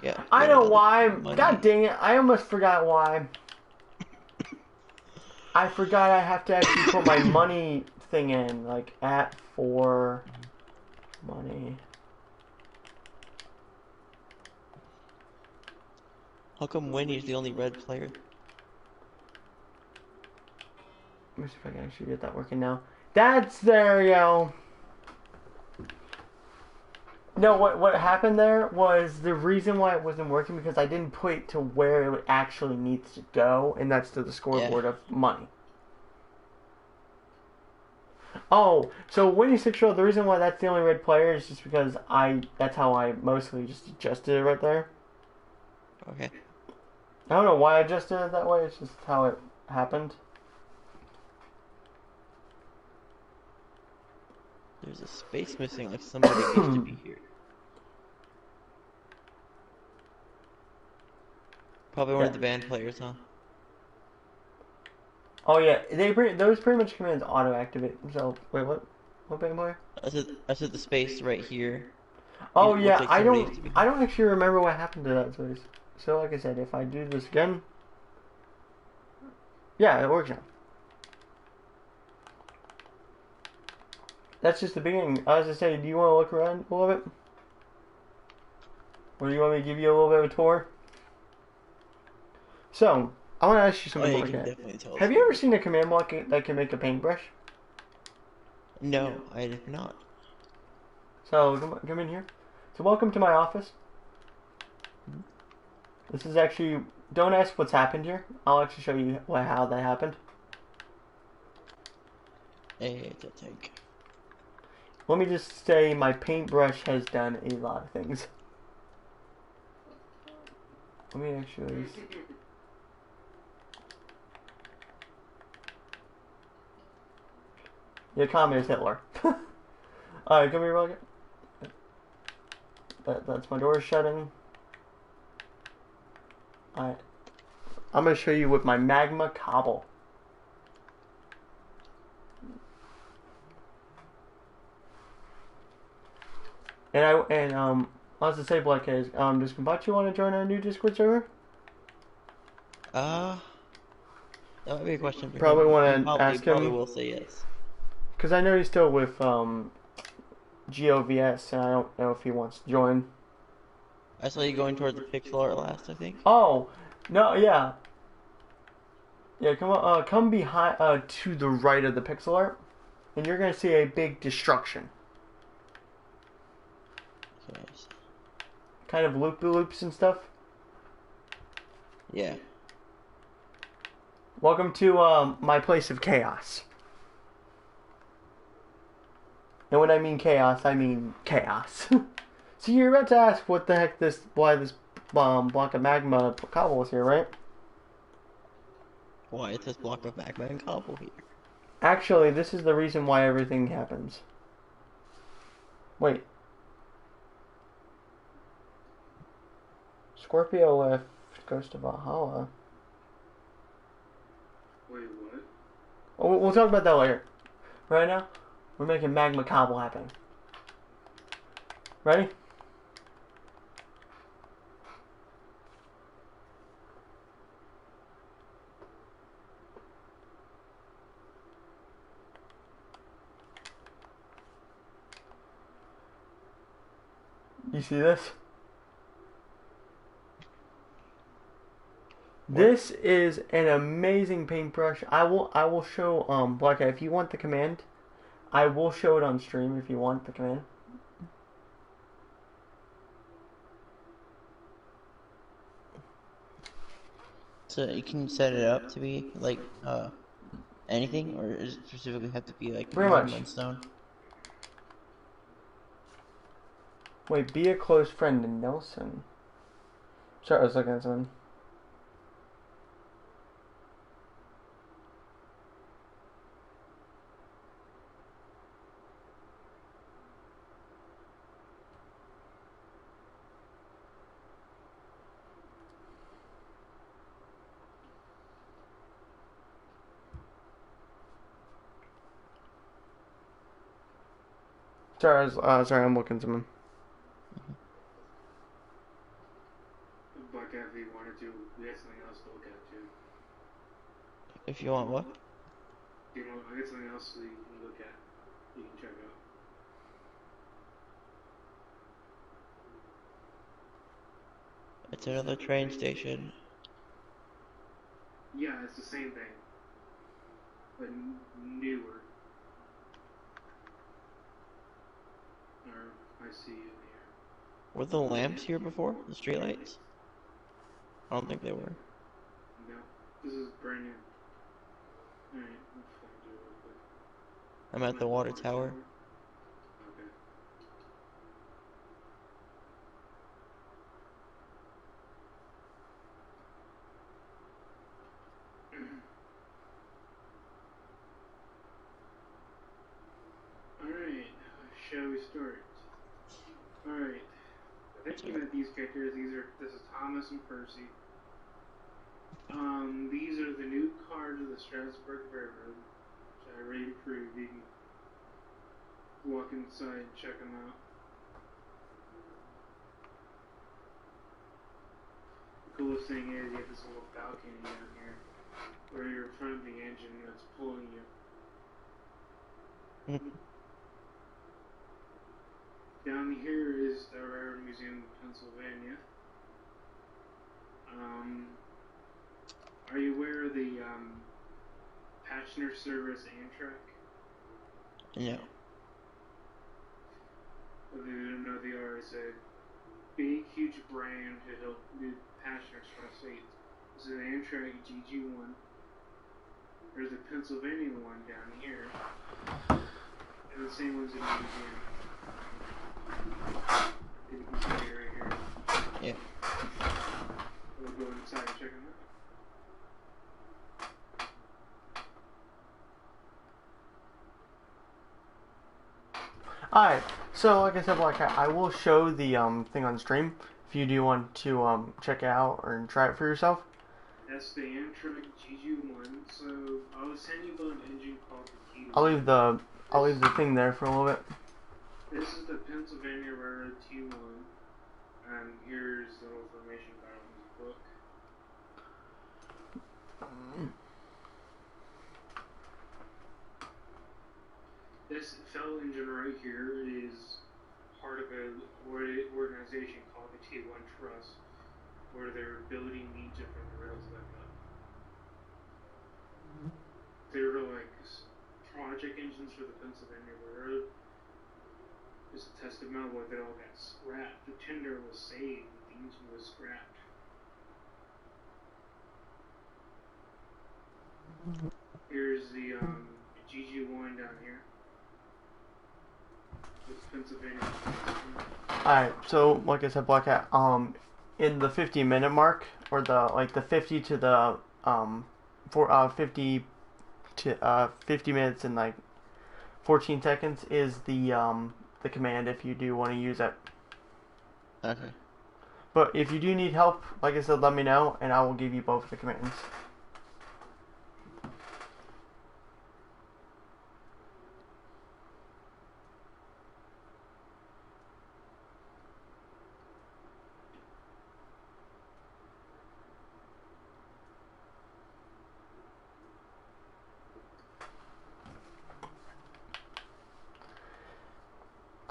Yeah. I know why. Money. God dang it, I almost forgot why. I forgot I have to actually put my money thing in, like @for money. How come Winnie's the only red player? Let me see if I can actually get that working now. There we go. No, what happened there was the reason why it wasn't working because I didn't put it to where it actually needs to go, and that's to the scoreboard of money. Oh, so Winnie 6-year-old, the reason why that's the only red player is just because that's how I mostly just adjusted it right there. Okay. I don't know why I adjusted it that way, it's just how it happened. There's a space missing, like somebody used to be here. Probably one of the band players, huh? Oh yeah, those pretty much commands auto activate. So wait, what band player? I said the space right here. Oh It yeah, looks like somebody used to be I don't actually remember what happened to that space. So like I said, if I do this again, yeah, it works now. That's just the beginning. As I say, do you want to look around a little bit? Or do you want me to give you a little bit of a tour? So, I want to ask you something. Oh, yeah, you can definitely tell. Have you ever seen a command block that can make a paintbrush? No, I did not. So, come in here. So, welcome to my office. This is actually... Don't ask what's happened here. I'll actually show you how that happened. It's a tank. Let me just say my paintbrush has done a lot of things. Let me actually... Yeah, communist Hitler. Alright, come here, Rocket. That's my door shutting. Alright. I'm gonna show you with my magma cobble. And I was to say, Blackcat, does Kombachi want to join our new Discord server? That might be a question for Probably him. want to ask him. Probably will say yes. Because I know he's still with GOVS, and I don't know if he wants to join. I saw you going toward the pixel art last, I think. Oh, no, yeah. Yeah, come behind, to the right of the pixel art, and you're gonna see a big destruction. Okay. Kind of loop-de-loops and stuff. Yeah. Welcome to my place of chaos. And when I mean chaos, I mean chaos. So you're about to ask what the heck why this block of magma cobble is here, right? Why is this block of magma and cobble here? Actually, this is the reason why everything happens. Wait. Scorpio left Ghost of Valhalla. Wait, what? We'll talk about that later. Right now, we're making magma cobble happen. Ready? You see this? What? This is an amazing paintbrush. I will show Blackcat if you want the command. I will show it on stream if you want the command. So you can set it up to be like anything, or does it specifically have to be like pretty much Stone? Wait, be a close friend to Nelson. Sorry, I was looking at something. Sorry, I'm looking at something. Blackcat, if you wanted to, we have something else to look at too. If you want what? You know, I got something else that you can look at. You can check out. It's another train station. Yeah, it's the same thing, but newer. Or I see you here. Were the lamps here before? The streetlights? I don't think they were. No, this is brand new. Alright, let's find you real quick. I'm at the water tower. Okay. Alright, shall we start? Alright. I think you met these characters. This is Thomas and Percy. These are the new cards of the Strasbourg Railroad, which I already improved. You can walk inside and check them out. The coolest thing is you have this little balcony down here where you're in front of the engine that's pulling you. Down here is the Railroad Museum of Pennsylvania. Are you aware of the passenger service Amtrak? No. If you don't know, they are a big, huge brand to help new passengers cross states. This is the Amtrak GG1. There's the Pennsylvania one down here. And the same one's in the museum. You can see it right here. Yeah. We'll go inside and check them out. Alright, so like I said, Blackcat, I will show the thing on stream if you do want to check it out or try it for yourself. That's the Amtrak GG1. So I'll send you an engine called the T1. I'll leave the thing there for a little bit. This is the Pennsylvania Railroad T1. And here's the information about this book. This fellow engine right here is part of an organization called the T1 Trust, where they're building Egypt from the rails back up. They were like project engines for the Pennsylvania Railroad. Just a testament where they all got scrapped. The tender was saved, but the engine was scrapped. Here's the GG1 down here. Pennsylvania. Alright, so like I said, Blackcat, in the 50-minute mark, or the 50 to the 50 minutes and like 14 seconds is the command if you do want to use it. Okay. But if you do need help, like I said, let me know and I will give you both the commands.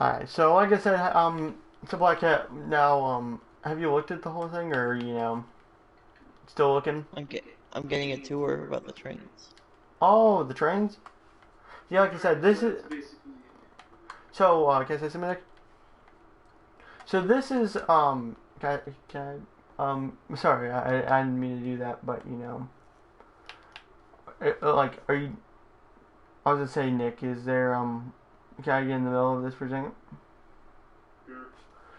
Alright, so like I said, so Blackcat, now, have you looked at the whole thing, or, still looking? I'm getting a tour about the trains. Oh, the trains? Yeah, like I said, this is, That's basically so, can I say something, Nick? So this is, sorry, I didn't mean to do that, but, like, are you, I was gonna say, Nick, is there, can I get in the middle of this for a second? sure.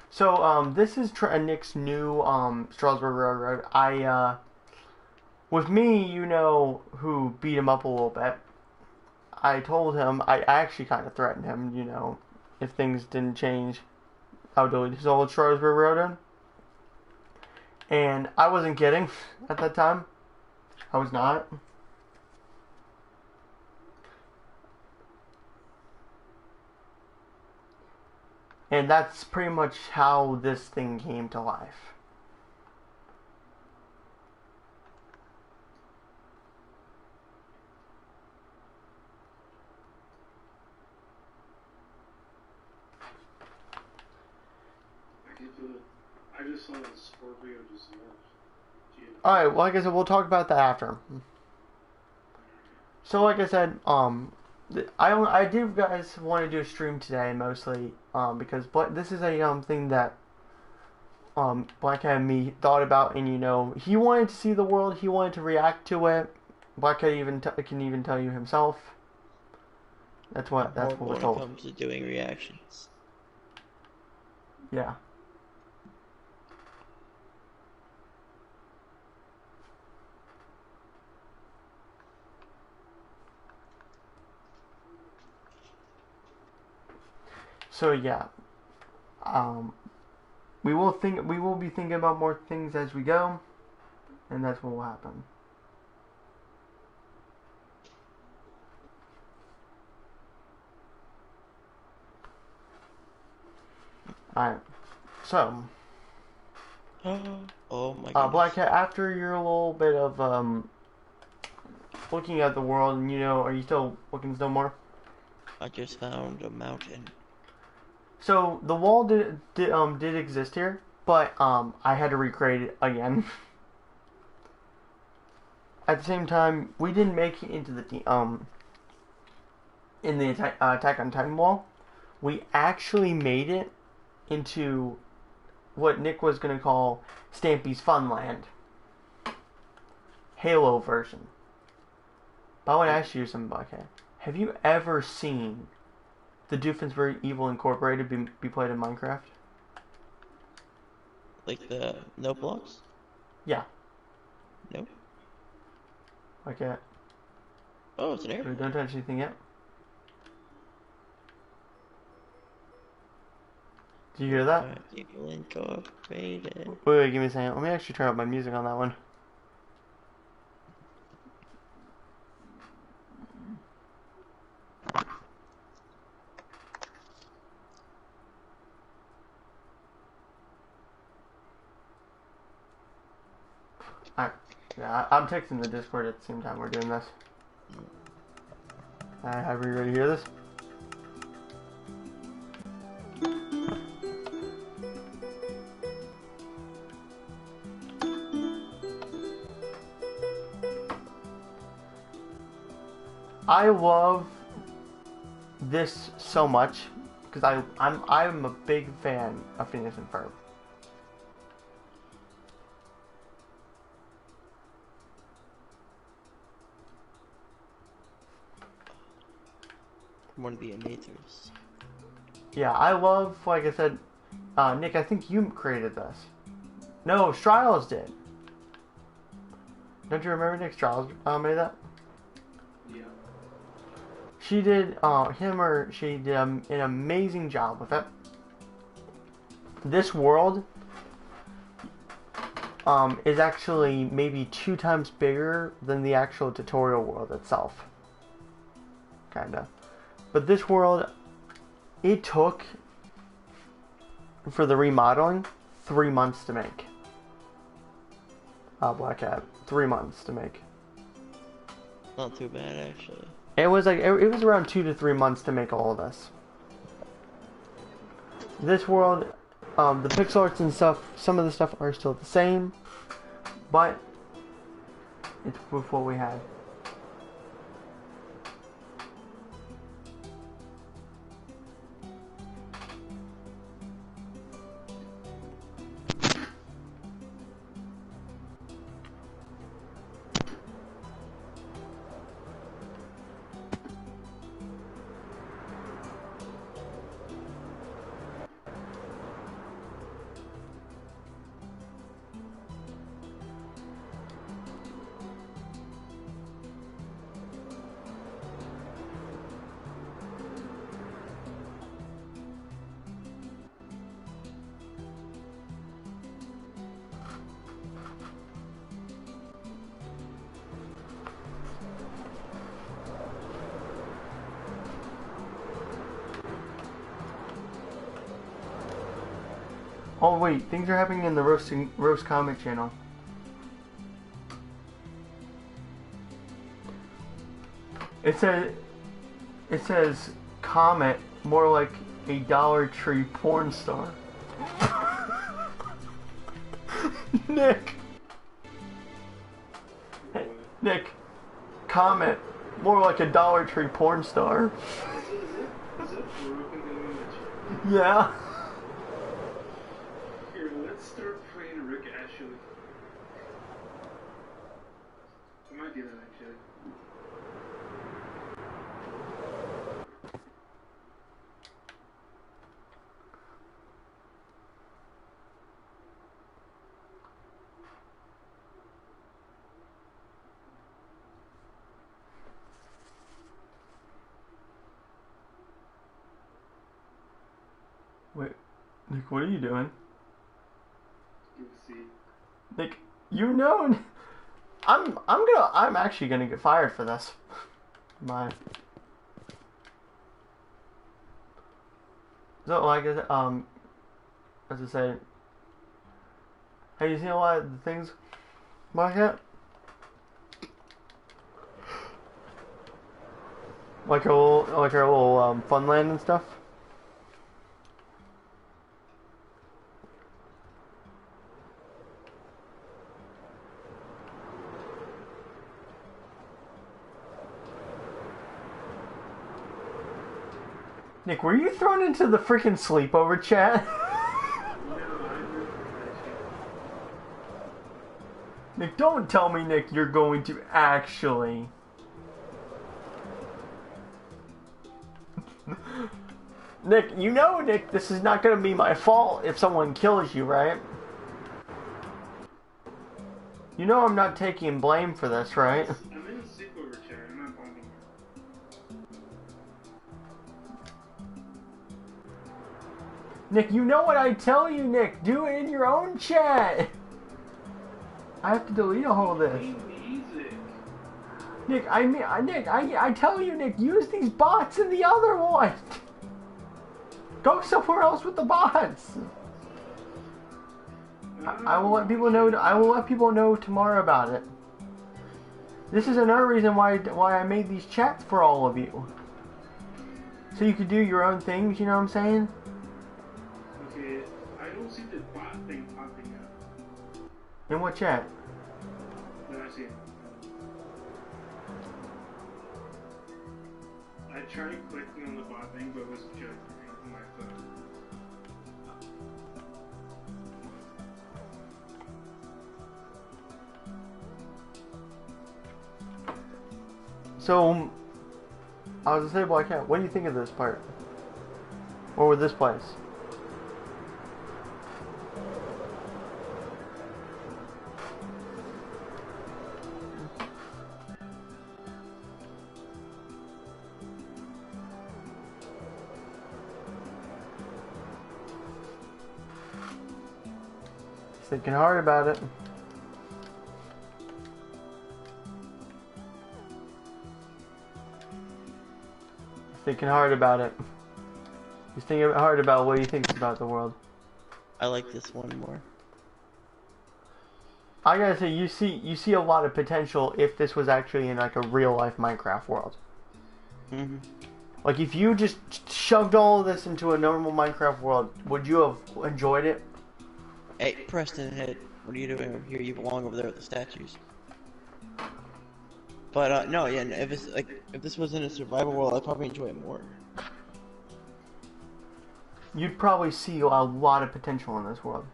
So, this is Nick's new, Strasbourg Railroad. With me, who beat him up a little bit. I told him, I actually kind of threatened him, if things didn't change, I would delete his old Strasbourg Railroad. And I wasn't kidding at that time. I was not. And that's pretty much how this thing came to life. I just saw that Scorpio just left. Alright, well, like I said, we'll talk about that after. So, like I said, I do guys want to do a stream today, mostly, because this is a, thing that, Blackcat and me thought about, and, he wanted to see the world, he wanted to react to it. Blackcat can even tell you himself. That's what we're When it told. comes to doing reactions. Yeah. So yeah, we will be thinking about more things as we go, and that's what will happen. Alright, so, Oh my goodness. Blackcat, after your little bit of, looking at the world, and are you still looking still more? I just found a mountain. So, the wall did exist here, but, I had to recreate it again. At the same time, we didn't make it into the, in the Attack on Titan wall. We actually made it into what Nick was going to call Stampy's Funland. Halo version. But I want to ask you something, Blackhead. Have you ever seen the Doofenshmirtz Evil Incorporated be played in Minecraft? Like the no blocks? Yeah. Nope. Okay. Oh, it's an airplane. Don't touch anything yet. Do you hear that? Evil Incorporated. Wait, give me a second. Let me actually turn up my music on that one. Alright. Yeah, I'm texting the Discord at the same time we're doing this. Alright, are you ready to hear this? I love this so much because I'm a big fan of Phineas and Ferb. One of the innators. Yeah, I love, like I said, Nick, I think you created this. No, Striles did. Don't you remember Nick Striles made that? Yeah. She did, she did an amazing job with it. This world is actually maybe 2 times bigger than the actual tutorial world itself. Kinda. But this world, it took, for the remodeling, 3 months to make. Blackcat, 3 months to make. Not too bad, actually. It was like, it was around 2 to 3 months to make all of this. this world, the pixel arts and stuff, some of the stuff are still the same, but it's with what we had. Oh wait, things are happening in the roast comic channel. It says Comet, more like a Dollar Tree porn star. Nick. Hey, Nick. Comet, more like a Dollar Tree porn star. Is it broken in the image? Yeah. Here, let's start playing Rick Ashley. I might do that actually. Wait, Nick, what are you doing? You see. Nick, you know, I'm actually gonna get fired for this. So like as I say, have you seen a lot of the things, Blackcat? Like our little Funland and stuff. Nick, were you thrown into the freaking sleepover chat? Nick, don't tell me, Nick, you're going to actually... Nick, you know, Nick, this is not going to be my fault if someone kills you, right? You know I'm not taking blame for this, right? I'm in a sleepover chat, I'm not bombing you. Nick, you know what I tell you, Nick. Do it in your own chat. I have to delete all this. Nick, I tell you, Nick, use these bots in the other one. Go somewhere else with the bots. I will let people know. I will let people know tomorrow about it. This is another reason why I made these chats for all of you, so you could do your own things. You know what I'm saying? Okay, I don't see the bot thing popping up. In what chat? No, I see it. I tried clicking on the bot thing, but it was jumping on my phone. So, I was gonna say, Blackcat, what do you think of this part? Or with this place? Thinking hard about it. Thinking hard about it. He's thinking hard about what he thinks about the world. I like this one more. I gotta say, you see a lot of potential if this was actually in like a real life Minecraft world. Mm-hmm. Like, if you just shoved all of this into a normal Minecraft world, would you have enjoyed it? Hey, Preston Head, what are you doing over here? You belong over there with the statues. But no, yeah, if it's like if this was in a survival world, I'd probably enjoy it more. You'd probably see a lot of potential in this world.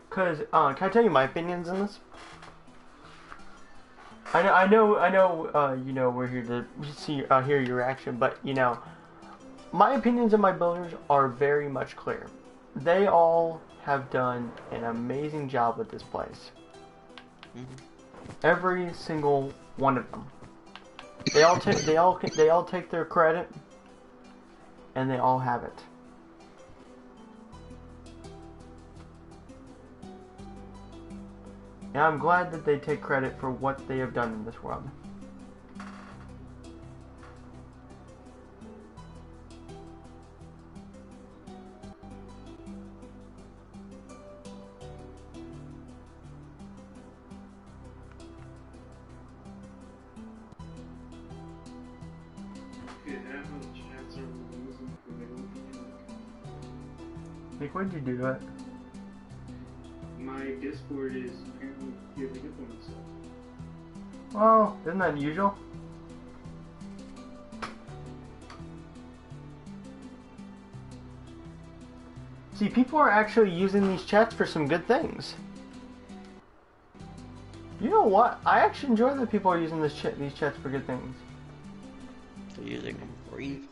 Cause, can I tell you my opinions on this? I know. You know, we're here to see, hear your reaction, but you know, my opinions on my builders are very much clear. They all have done an amazing job with this place. Every single one of them. They all take their credit, and they all have it. And I'm glad that they take credit for what they have done in this world. Nick, when did you do that? My Discord is apparently giving up on itself. Well, isn't that unusual? See, people are actually using these chats for some good things. You know what? I actually enjoy that people are using these chats for good things. They're using them for evil.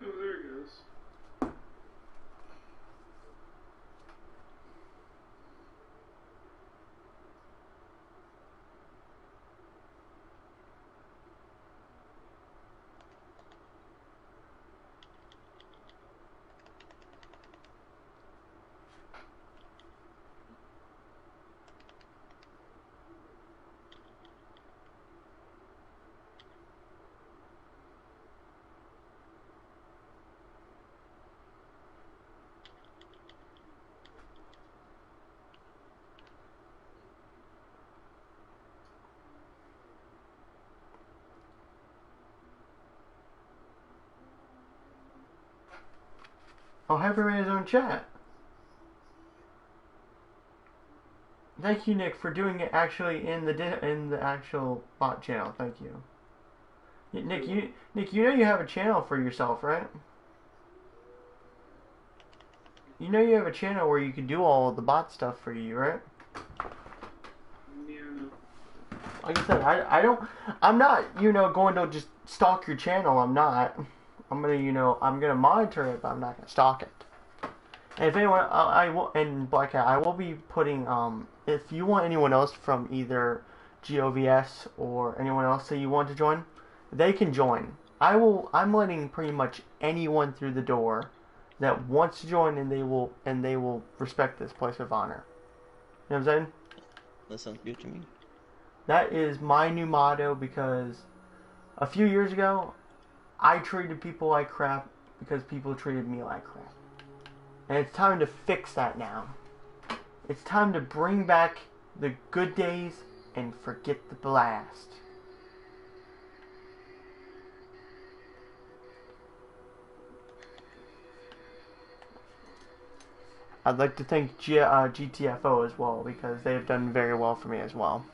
Oh, there it goes. Oh, Hyper made his own chat. Thank you, Nick, for doing it actually in the actual bot channel. Thank you. Nick, you know you have a channel for yourself, right? You know you have a channel where you can do all of the bot stuff for you, right? Yeah. Like I said, I'm not, you know, going to just stalk your channel. I'm not. I'm gonna monitor it, but I'm not gonna stalk it. And if anyone, I will, and Blackcat, I will be putting, if you want anyone else from either GOVS or anyone else that you want to join, they can join. I'm letting pretty much anyone through the door that wants to join, and they will respect this place of honor. You know what I'm saying? That sounds good to me. That is my new motto, because a few years ago, I treated people like crap because people treated me like crap. And it's time to fix that now. It's time to bring back the good days and forget the blast. I'd like to thank GTFO as well, because they've done very well for me as well.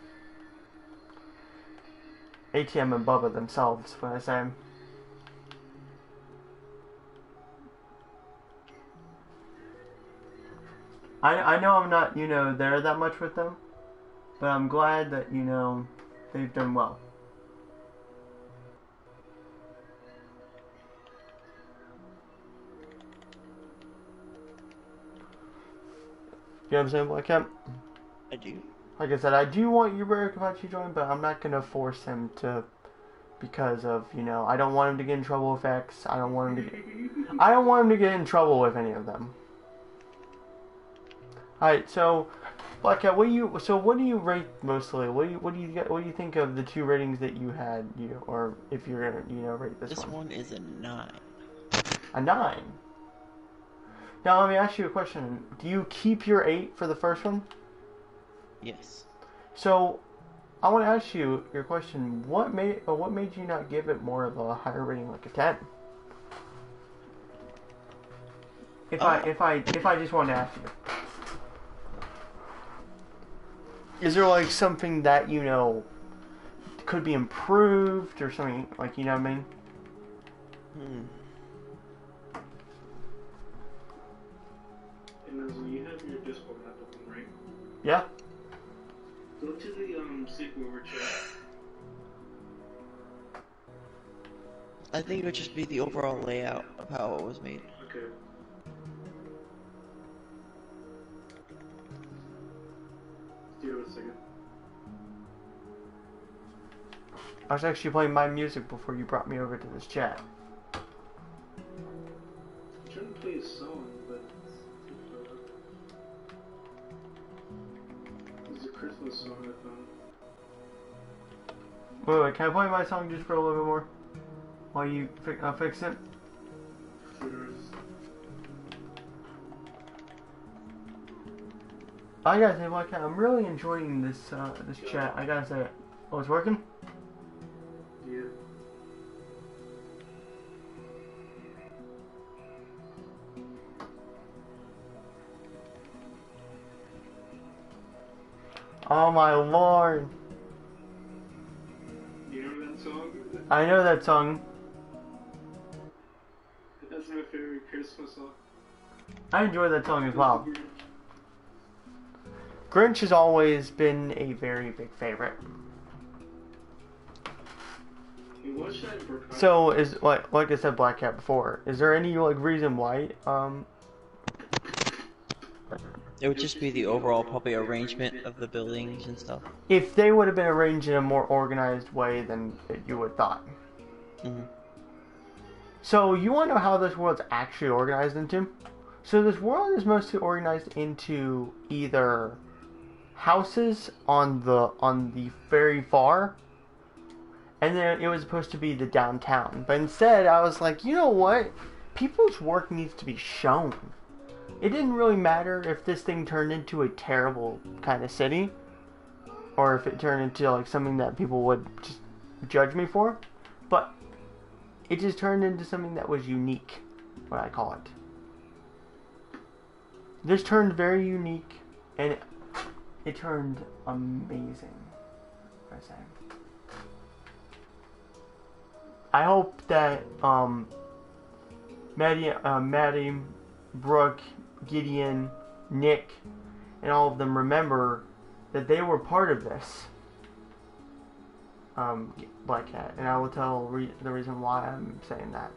ATM and Bubba themselves, what I say. I know I'm not, there that much with them, but I'm glad that, they've done well. You know what I'm saying, Blackcat? I do. Like I said, I do want Yubari to join, but I'm not gonna force him to, because of, I don't want him to get in trouble with X. I don't want him to get in trouble with any of them. Alright, so Blackcat, what do you rate mostly? What do you think of the two ratings that you had, or if you're gonna, rate this one? This one is a 9. A 9. Now let me ask you a question. Do you keep your 8 for the first one? Yes. So I want to ask you your question. What made you not give it more of a higher rating, like a 10? If I just want to ask you, is there like something that could be improved or something, like, you know what I mean? And you have your Discord app open, right? Yeah. Go to the sleepover chat. I think it would just be the overall layout of how it was made. Okay. Give it a second. I was actually playing my music before you brought me over to this chat. I'm trying to play a song, but it's a Christmas song I found. Wait, can I play my song just for a little bit more? While you fix it? I gotta say, Blackcat, I'm really enjoying this chat. I gotta say, oh, it's working? Yeah. Oh my lord! You know that song? I know that song. That's my favorite Christmas song. I enjoy that song as well. Grinch has always been a very big favorite. You watch that in So is like I said, Blackcat before. Is there any reason why It would just be the overall probably arrangement of the buildings and stuff. if they would have been arranged in a more organized way than you would thought? Mm-hmm. So you want to know how this world's actually organized into? So this world is mostly organized into either houses on the very far, and then it was supposed to be the downtown. But instead, I was like, you know what? People's work needs to be shown. It didn't really matter if this thing turned into a terrible kind of city, or if it turned into like something that people would just judge me for, but it just turned into something that was unique, what I call it. This turned very unique, and it turned amazing, I say. I hope that Maddie, Brooke, Gideon, Nick, and all of them remember that they were part of this Blackcat, and I will tell the reason why I'm saying that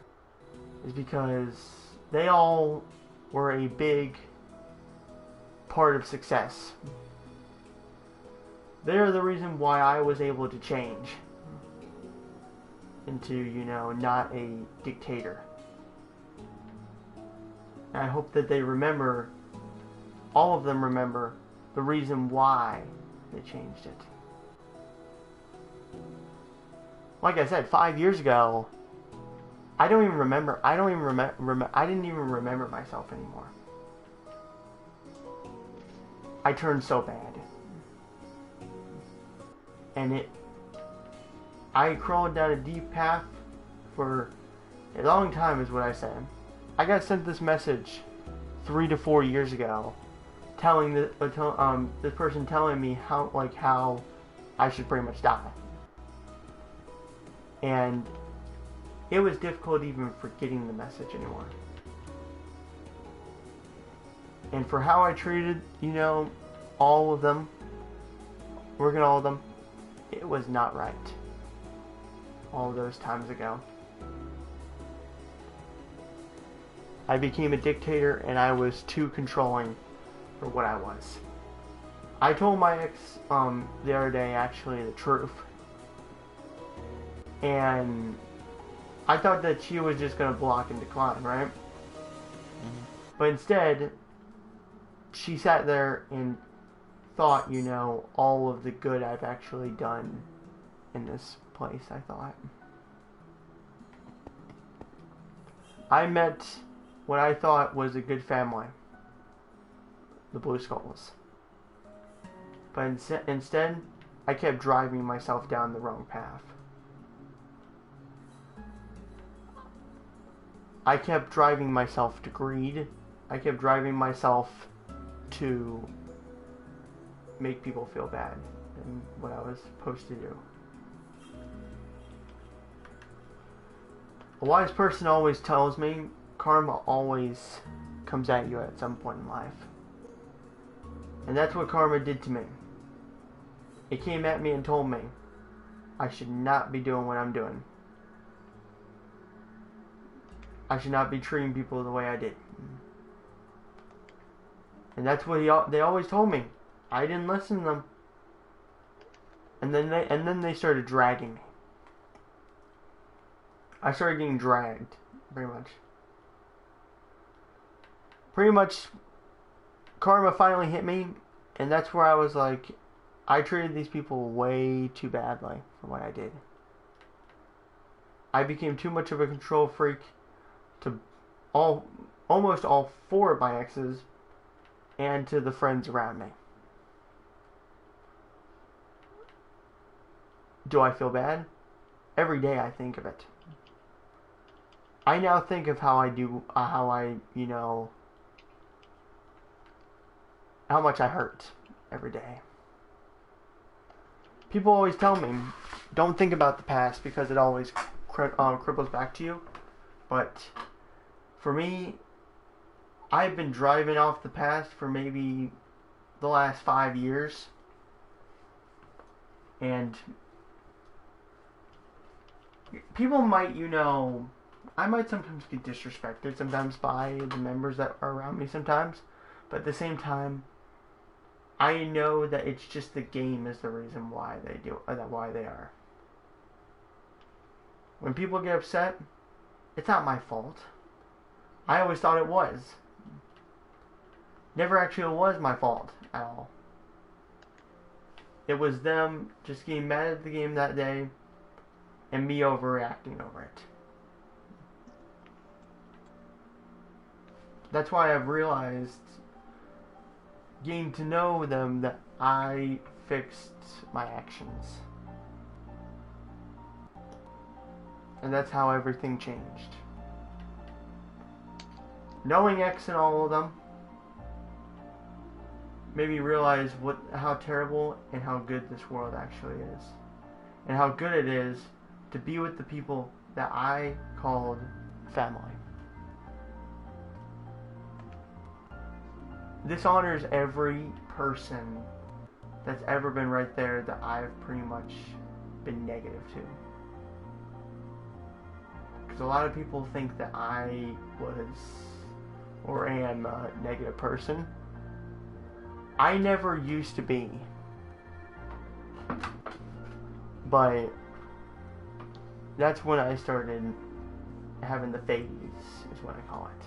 is because they all were a big part of success. They're the reason why I was able to change into, not a dictator. And I hope that they remember, all of them remember, the reason why they changed it. Like I said, 5 years ago, I didn't even remember myself anymore. I turned so bad. And I crawled down a deep path for a long time, is what I said. I got sent this message 3 to 4 years ago, telling this person telling me how I should pretty much die. And it was difficult even for getting the message anymore. And for how I treated, all of them, working all of them, it was not right. All those times ago. I became a dictator and I was too controlling for what I was. I told my ex the other day actually the truth. And I thought that she was just going to block and decline, right? Mm-hmm. But instead, she sat there and thought, all of the good I've actually done in this place, I thought. I met what I thought was a good family. The Blue Skulls. But instead, I kept driving myself down the wrong path. I kept driving myself to greed. I kept driving myself to make people feel bad in what I was supposed to do. A wise person always tells me karma always comes at you at some point in life. And that's what karma did to me. It came at me and told me I should not be doing what I'm doing. I should not be treating people the way I did. And that's what they always told me. I didn't listen to them. And then they started dragging me. I started getting dragged, pretty much. Pretty much, karma finally hit me, and that's where I was like, I treated these people way too badly for what I did. I became too much of a control freak to almost all 4 of my exes and to the friends around me. Do I feel bad? Every day I think of it. I now think of how much I hurt every day. People always tell me, don't think about the past because it always cripples back to you. But for me, I've been driving off the past for maybe the last 5 years. And people might, I might sometimes get disrespected sometimes by the members that are around me sometimes. But at the same time, I know that it's just the game is the reason why why they are. When people get upset, it's not my fault. I always thought it was. Never actually was my fault at all. It was them just getting mad at the game that day and me overreacting over it. That's why I've realized, getting to know them, that I fixed my actions. And that's how everything changed. Knowing X and all of them made me realize how terrible and how good this world actually is. And how good it is to be with the people that I called family. This honors every person that's ever been right there that I've pretty much been negative to. Because a lot of people think that I was or am a negative person. I never used to be. But that's when I started having the phase, is what I call it.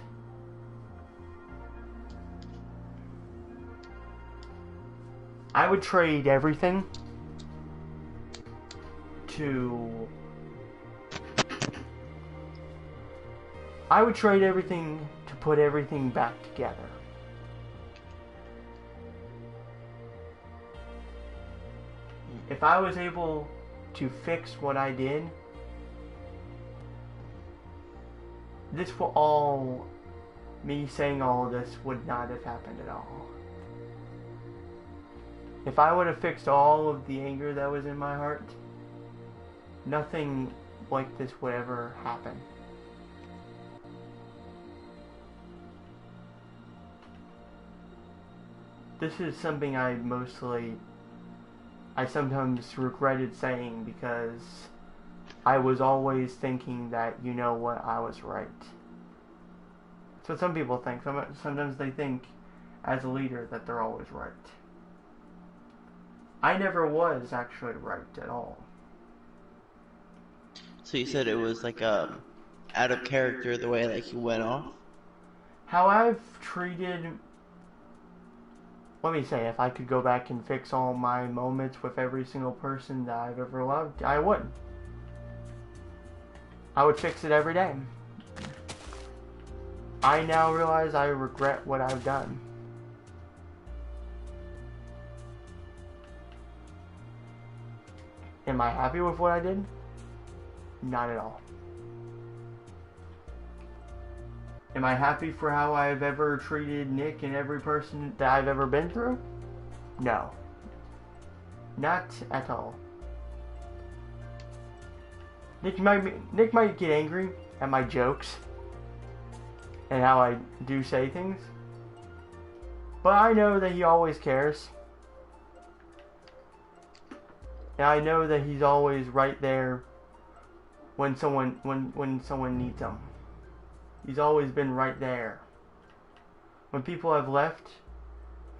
I would trade everything to... I would trade everything to put everything back together. If I was able to fix what I did, me saying all of this would not have happened at all. If I would have fixed all of the anger that was in my heart, nothing like this would ever happen. this is something I sometimes regretted saying because I was always thinking that, you know what, I was right. That's what some people think. Sometimes they think, as a leader, that they're always right. I never was actually right at all. So you said it was like out of character the way like you went off? How I've treated... Let me say, if I could go back and fix all my moments with every single person that I've ever loved, I would. I would fix it every day. I now realize I regret what I've done. Am I happy with what I did? Not at all. Am I happy for how I've ever treated Nick and every person that I've ever been through? No. Not at all. Nick might get angry at my jokes and how I do say things, but I know that he always cares. And I know that he's always right there when someone needs him. He's always been right there. When people have left,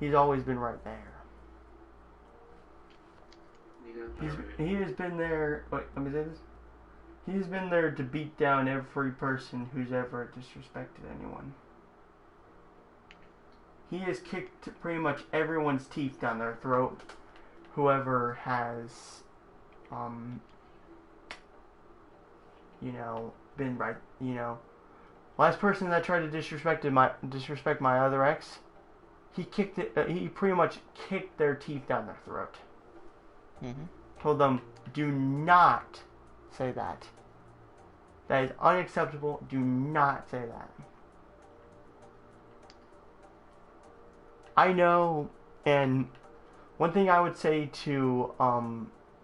he's always been right there. He has been there. Wait, let me say this. He's been there to beat down every person who's ever disrespected anyone. He has kicked pretty much everyone's teeth down their throat. Whoever has, been right, last person that tried to disrespect my other ex, he pretty much kicked their teeth down their throat. Mm-hmm. Told them, do not say that. That is unacceptable. Do not say that. I know, and one thing I would say to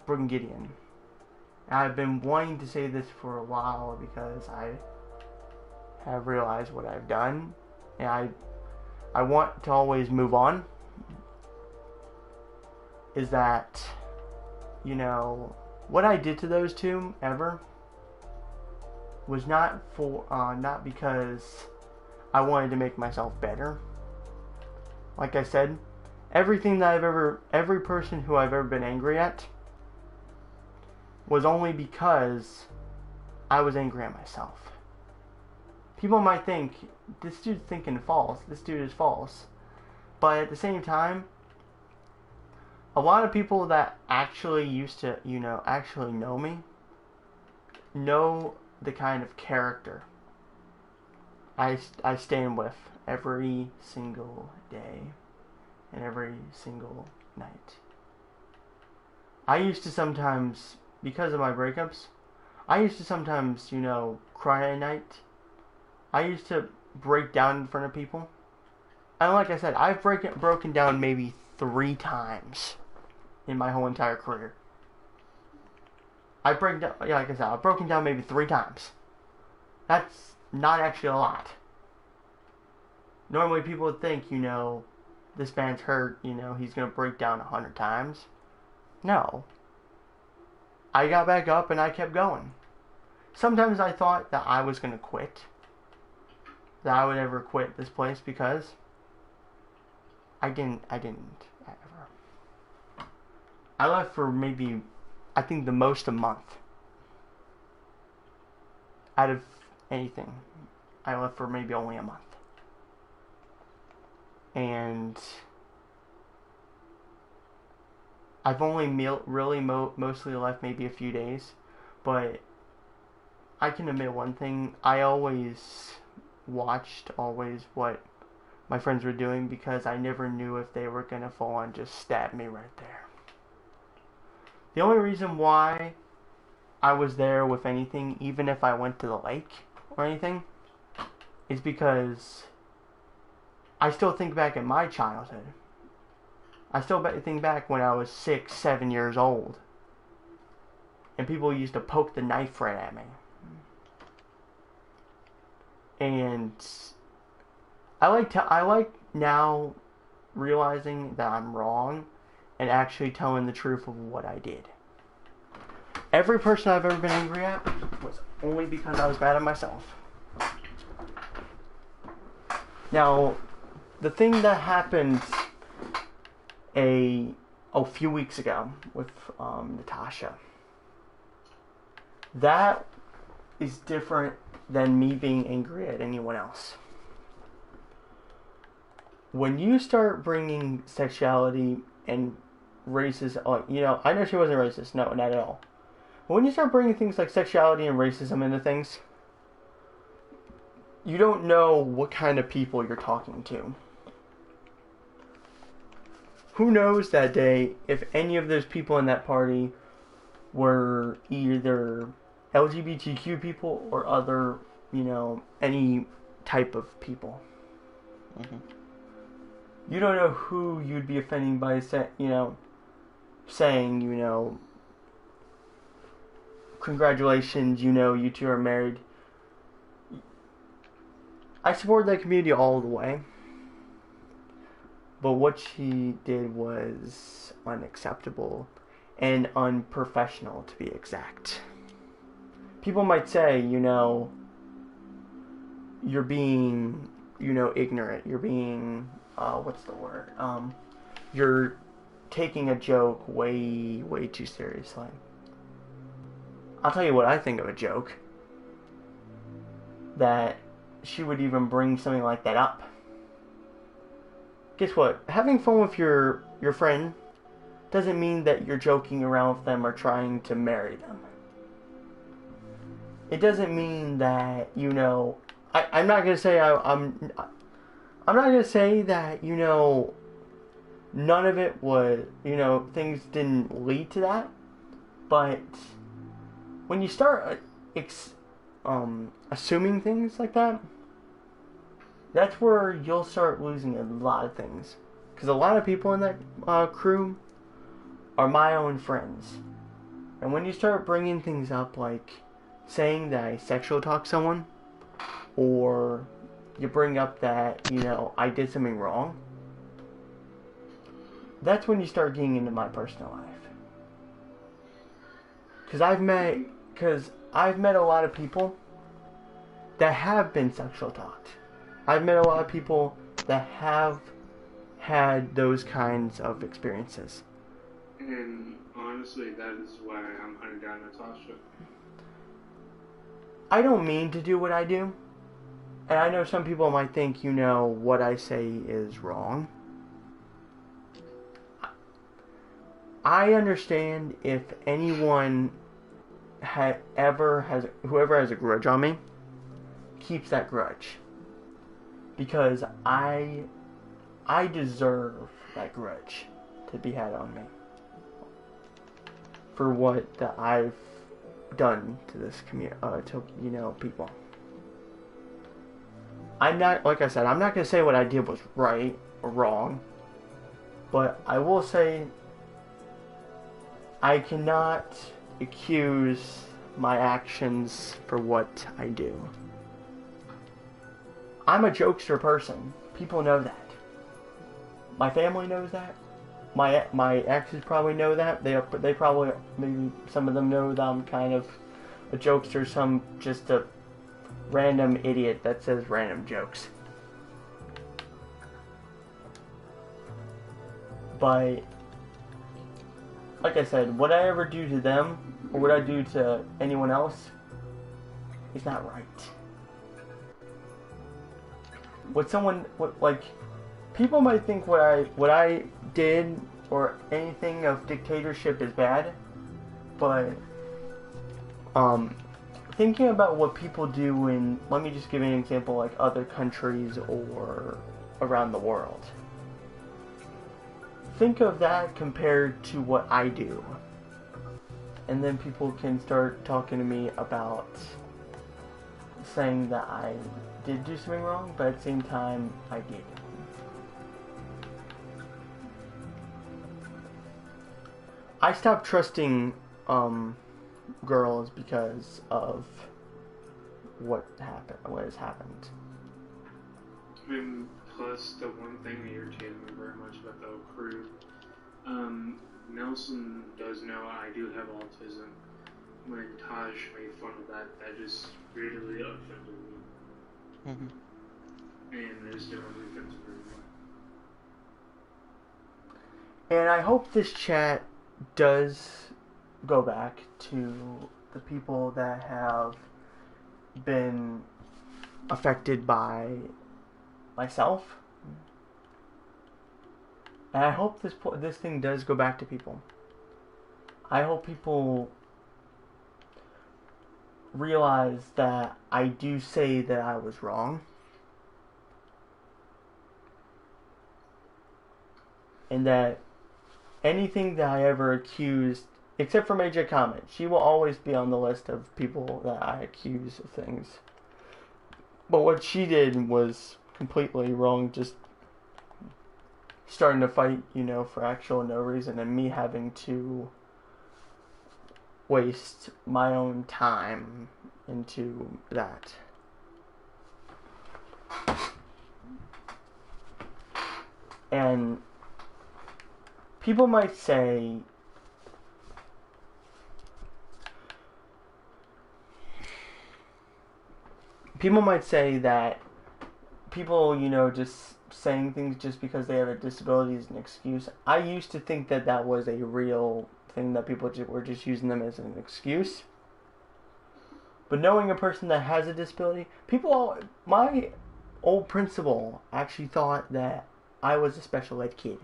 Brooke and Gideon, and I've been wanting to say this for a while because I have realized what I've done, and I want to always move on, is that, what I did to those two ever was not because I wanted to make myself better. Like I said, every person who I've ever been angry at was only because I was angry at myself. People might think, this dude's thinking false, this dude is false. But at the same time, a lot of people that actually used to, actually know me, know the kind of character I stand with every single day and every single night. I used to sometimes, because of my breakups, I used to sometimes, cry at night. I used to break down in front of people. And like I said, I've broken down maybe 3 times in my whole entire career. I've broken down maybe 3 times. That's not actually a lot. Normally people would think, this man's hurt, he's going to break down 100 times. No. I got back up and I kept going. Sometimes I thought that I was going to quit. That I would ever quit this place because I didn't ever. I left for maybe, I think the most a month. Out of anything, I left for maybe only a month. And I've only mostly left maybe a few days, but I can admit one thing, I always watched what my friends were doing because I never knew if they were going to fall and just stab me right there. The only reason why I was there with anything, even if I went to the lake or anything, is because I still think back at my childhood. I still think back when I was 6, 7 years old, and people used to poke the knife right at me. And I like now realizing that I'm wrong and actually telling the truth of what I did. Every person I've ever been angry at was only because I was mad at myself. Now, the thing that happened a few weeks ago with Natasha, that is different than me being angry at anyone else. When you start bringing sexuality and racism, you know, I know she wasn't racist, no, not at all. But when you start bringing things like sexuality and racism into things, you don't know what kind of people you're talking to. Who knows that day if any of those people in that party were either LGBTQ people or other, you know, any type of people. Mm-hmm. You don't know who you'd be offending by, saying, congratulations, you two are married. I support that community all the way. But what she did was unacceptable and unprofessional, to be exact. People might say, you're being, ignorant. You're being, what's the word? You're taking a joke way, way too seriously. I'll tell you what I think of a joke. That she would even bring something like that up. Guess what? Having fun with your friend doesn't mean that you're joking around with them or trying to marry them. It doesn't mean that, I'm not gonna say I'm not gonna say that, none of it was, things didn't lead to that. But when you start assuming things like that, that's where you'll start losing a lot of things. Because a lot of people in that crew are my own friends. And when you start bringing things up like saying that I sexual talk someone, or you bring up that, I did something wrong, that's when you start getting into my personal life. Because I've met a lot of people that have been sexual talked. I've met a lot of people that have had those kinds of experiences. And honestly, that is why I'm hunting down Natasha. I don't mean to do what I do. And I know some people might think, what I say is wrong. I understand if anyone whoever has a grudge on me, keeps that grudge. Because I deserve that grudge to be had on me for what that I've done to this community, to people. I'm not, like I said, I'm not gonna say what I did was right or wrong, but I will say I cannot accuse my actions for what I do. I'm a jokester person. People know that. My family knows that. My exes probably know that. They probably, maybe some of them know that I'm kind of a jokester. Some just a random idiot that says random jokes. But like I said, what I ever do to them or what I do to anyone else is not right. People might think what I did or anything of dictatorship is bad, but thinking about what people do in, let me just give you an example, like other countries or around the world. Think of that compared to what I do, and then people can start talking to me about saying that I did do something wrong, but at the same time, I did. I stopped trusting girls because of what has happened. I mean, plus the one thing that irritated me very much about the whole crew. Nelson does know I do have autism. When Taj made fun of that, that just really offended me. And there's no one offends very much. And I hope this chat does go back to the people that have been affected by myself. And I hope this thing does go back to people. I hope people realize that I do say that I was wrong. And that anything that I ever accused, except for Major Comment, she will always be on the list of people that I accuse of things. But what she did was completely wrong, just starting to fight, for actual no reason, and me having to waste my own time into that. And people might say, that people, just saying things just because they have a disability is an excuse. I used to think that that was a real thing, that people were just using them as an excuse. But knowing a person that has a disability, my old principal actually thought that I was a special ed kid.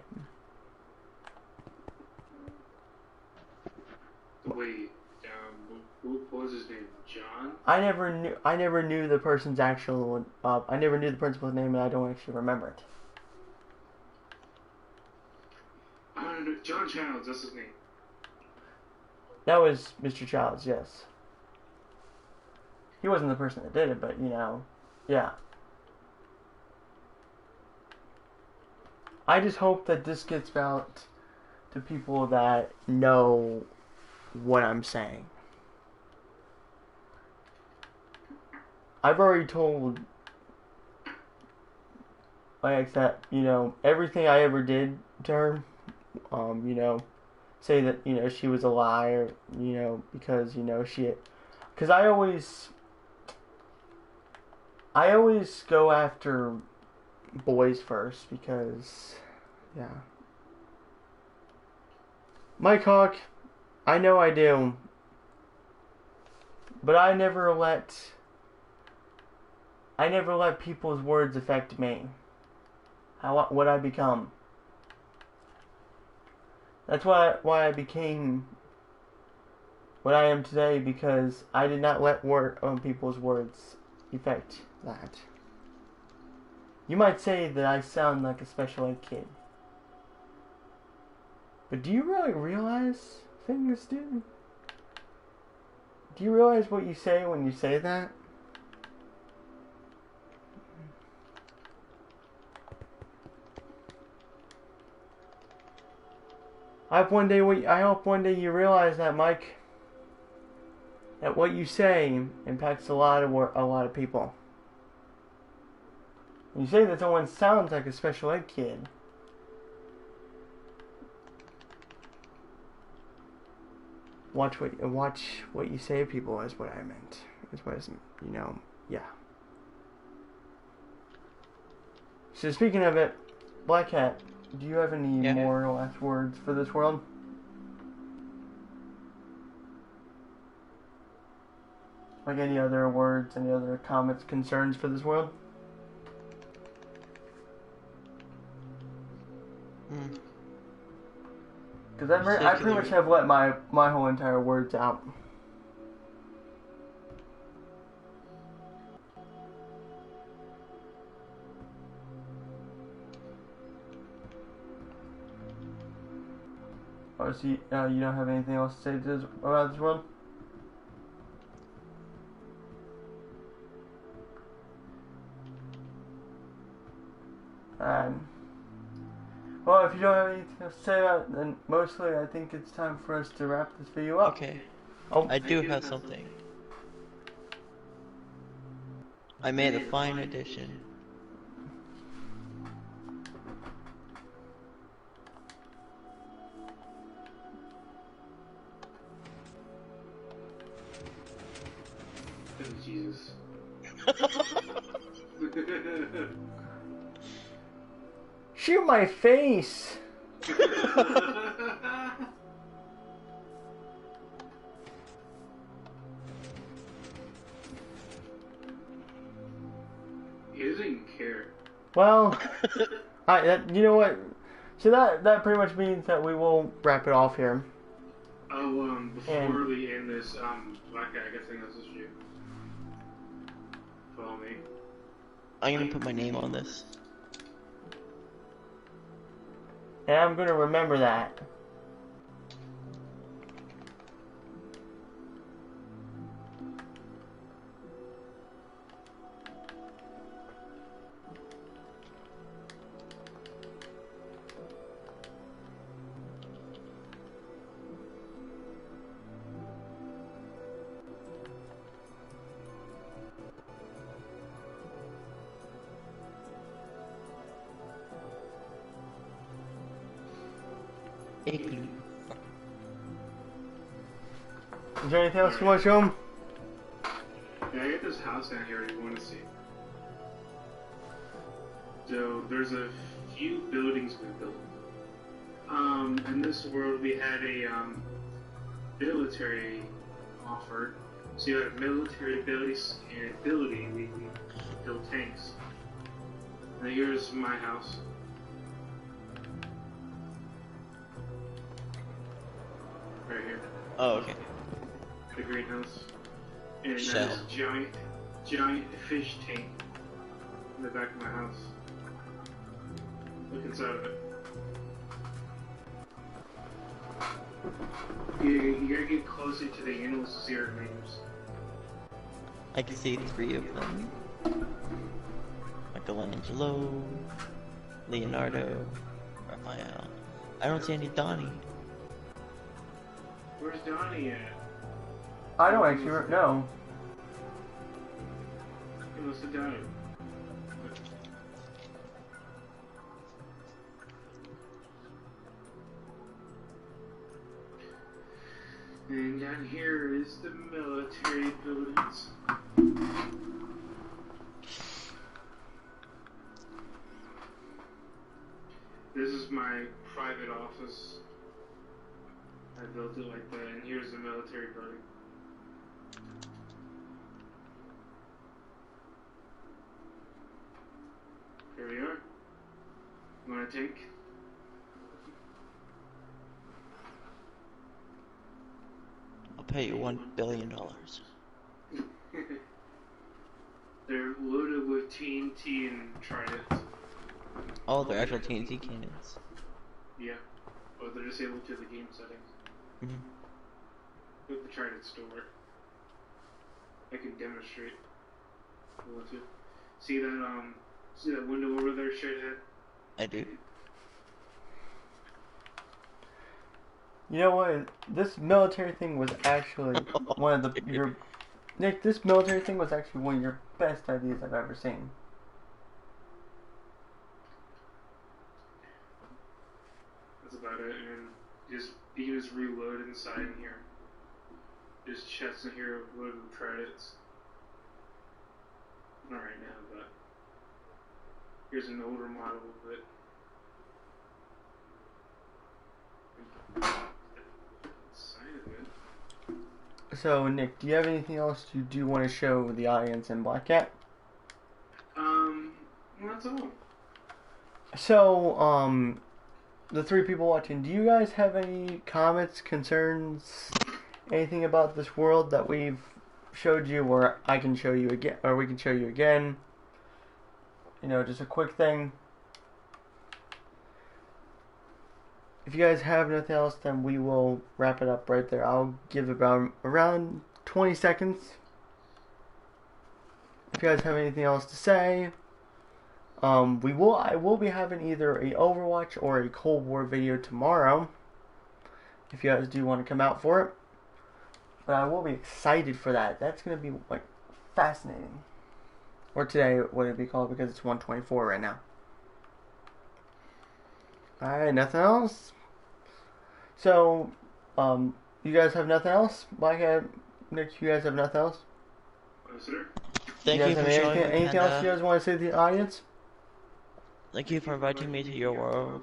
Wait, what was his name? John? I never knew the person's actual. I never knew the principal's name, and I don't actually remember it. I don't know. John Childs, that's his name. That was Mr. Childs, yes. He wasn't the person that did it, but yeah. I just hope that this gets out to people that know what I'm saying. I've already told my ex that, everything I ever did to her, say that, she was a liar, because, because I always go after boys first, because, yeah. Mike Hawk, I know I do, but I never let people's words affect me. What I become. That's why I became what I am today, because I did not let people's words affect that. You might say that I sound like a special ed kid. But do you really realize things, dude? Do you realize what you say when you say that? I hope one day you realize that, Mike. That what you say impacts a lot of people. When you say that someone sounds like a special ed kid, watch what you say to people is what I meant. Yeah. So speaking of it, Blackcat, do you have any more last words for this world? Like any other words, any other comments, concerns for this world? Because I pretty much have let my whole entire words out. Oh, so you don't have anything else to say about this world? Well, if you don't have anything else to say about it, then mostly I think it's time for us to wrap this video up. Okay. Oh, I do have something. I made a fine addition. this. Shoot my face! He doesn't care. Well, you know what? So that pretty much means that we will wrap it off here. Oh, before we end this, Blackcat, I got something else to shoot. Follow me. I'm gonna put my name on this. And I'm gonna remember that. Igloo. Is there anything else you want to show them? Yeah, I got this house down here you want to see. So, there's a few buildings we built. In this world we had a, military offer. So you have military abilities and ability, we can build tanks. And here's my house. Right here. Oh, okay. The greenhouse. And Shell. there's a giant fish tank in the back of my house. Look inside of it. You gotta get closer to the animals to see our names. I can see 3 of them. Michelangelo, Leonardo, Raphael. I don't see any Donnie. Where's Donnie at? I don't actually know. He must have died. And down here is the military buildings. This is my private office. I built it like that, and here's the military building. Here we are. You want a tank? I'll pay you $1 billion. They're loaded with TNT and tridents. Oh, they're actual TNT cannons. Yeah. But they're disabled to the game settings. Mm-hmm. With the trident store. I can demonstrate. If you want to. See that window over there, straight ahead? I do. You know what? This military thing was actually one of Nick, this military thing was actually one of your best ideas I've ever seen. That's about it, and you can just reload inside in here. There's chests in here loaded with credits. Not right now, but here's an older model of it. Side of it. So, Nick, do you have anything else you do want to show the audience in Blackcat? That's all. So, the 3 people watching, do you guys have any comments, concerns, anything about this world that we've showed you, or I can show you again, or we can show you again? You know, just a quick thing. If you guys have nothing else, then we will wrap it up right there. I'll give about around 20 seconds. If you guys have anything else to say, I will be having either a Overwatch or a Cold War video tomorrow. If you guys do want to come out for it, but I will be excited for that. That's gonna be like fascinating. Or today, what it'd be called, because it's 1:24 right now. Alright, nothing else. So, you guys have nothing else? Nick, you guys have nothing else? Sir? Thank guys you have for showing me anything else you Panda. guys want to say to the audience? Thank you for inviting me to your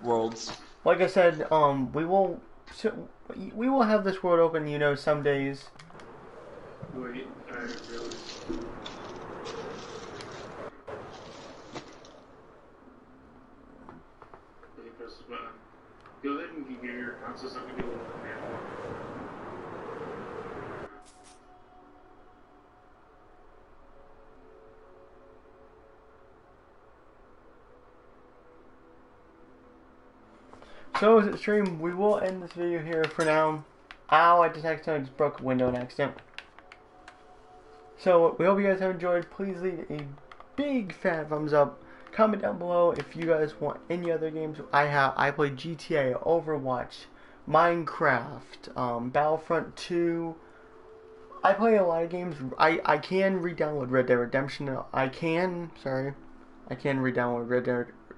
worlds. Like I said, we will have this world open, you know, some days. Wait, I realized. Okay, press the button. Go ahead and give your account so something will open that one. So, as it stream, we will end this video here for now. Ow, I just accidentally just broke a window in accident. So, we hope you guys have enjoyed. Please leave a big fat thumbs up. Comment down below if you guys want any other games. I play GTA, Overwatch, Minecraft, Battlefront 2. I play a lot of games. I can re-download Red Dead Redemption. I can re-download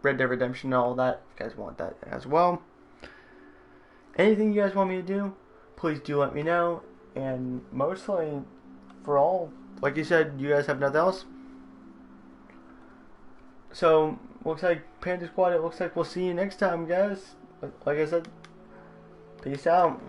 Red Dead Redemption and all that. If you guys want that as well. Anything you guys want me to do, please do let me know. And mostly, for all, like you said, you guys have nothing else. So, looks like Panda Squad, it looks like we'll see you next time, guys. Like I said, peace out.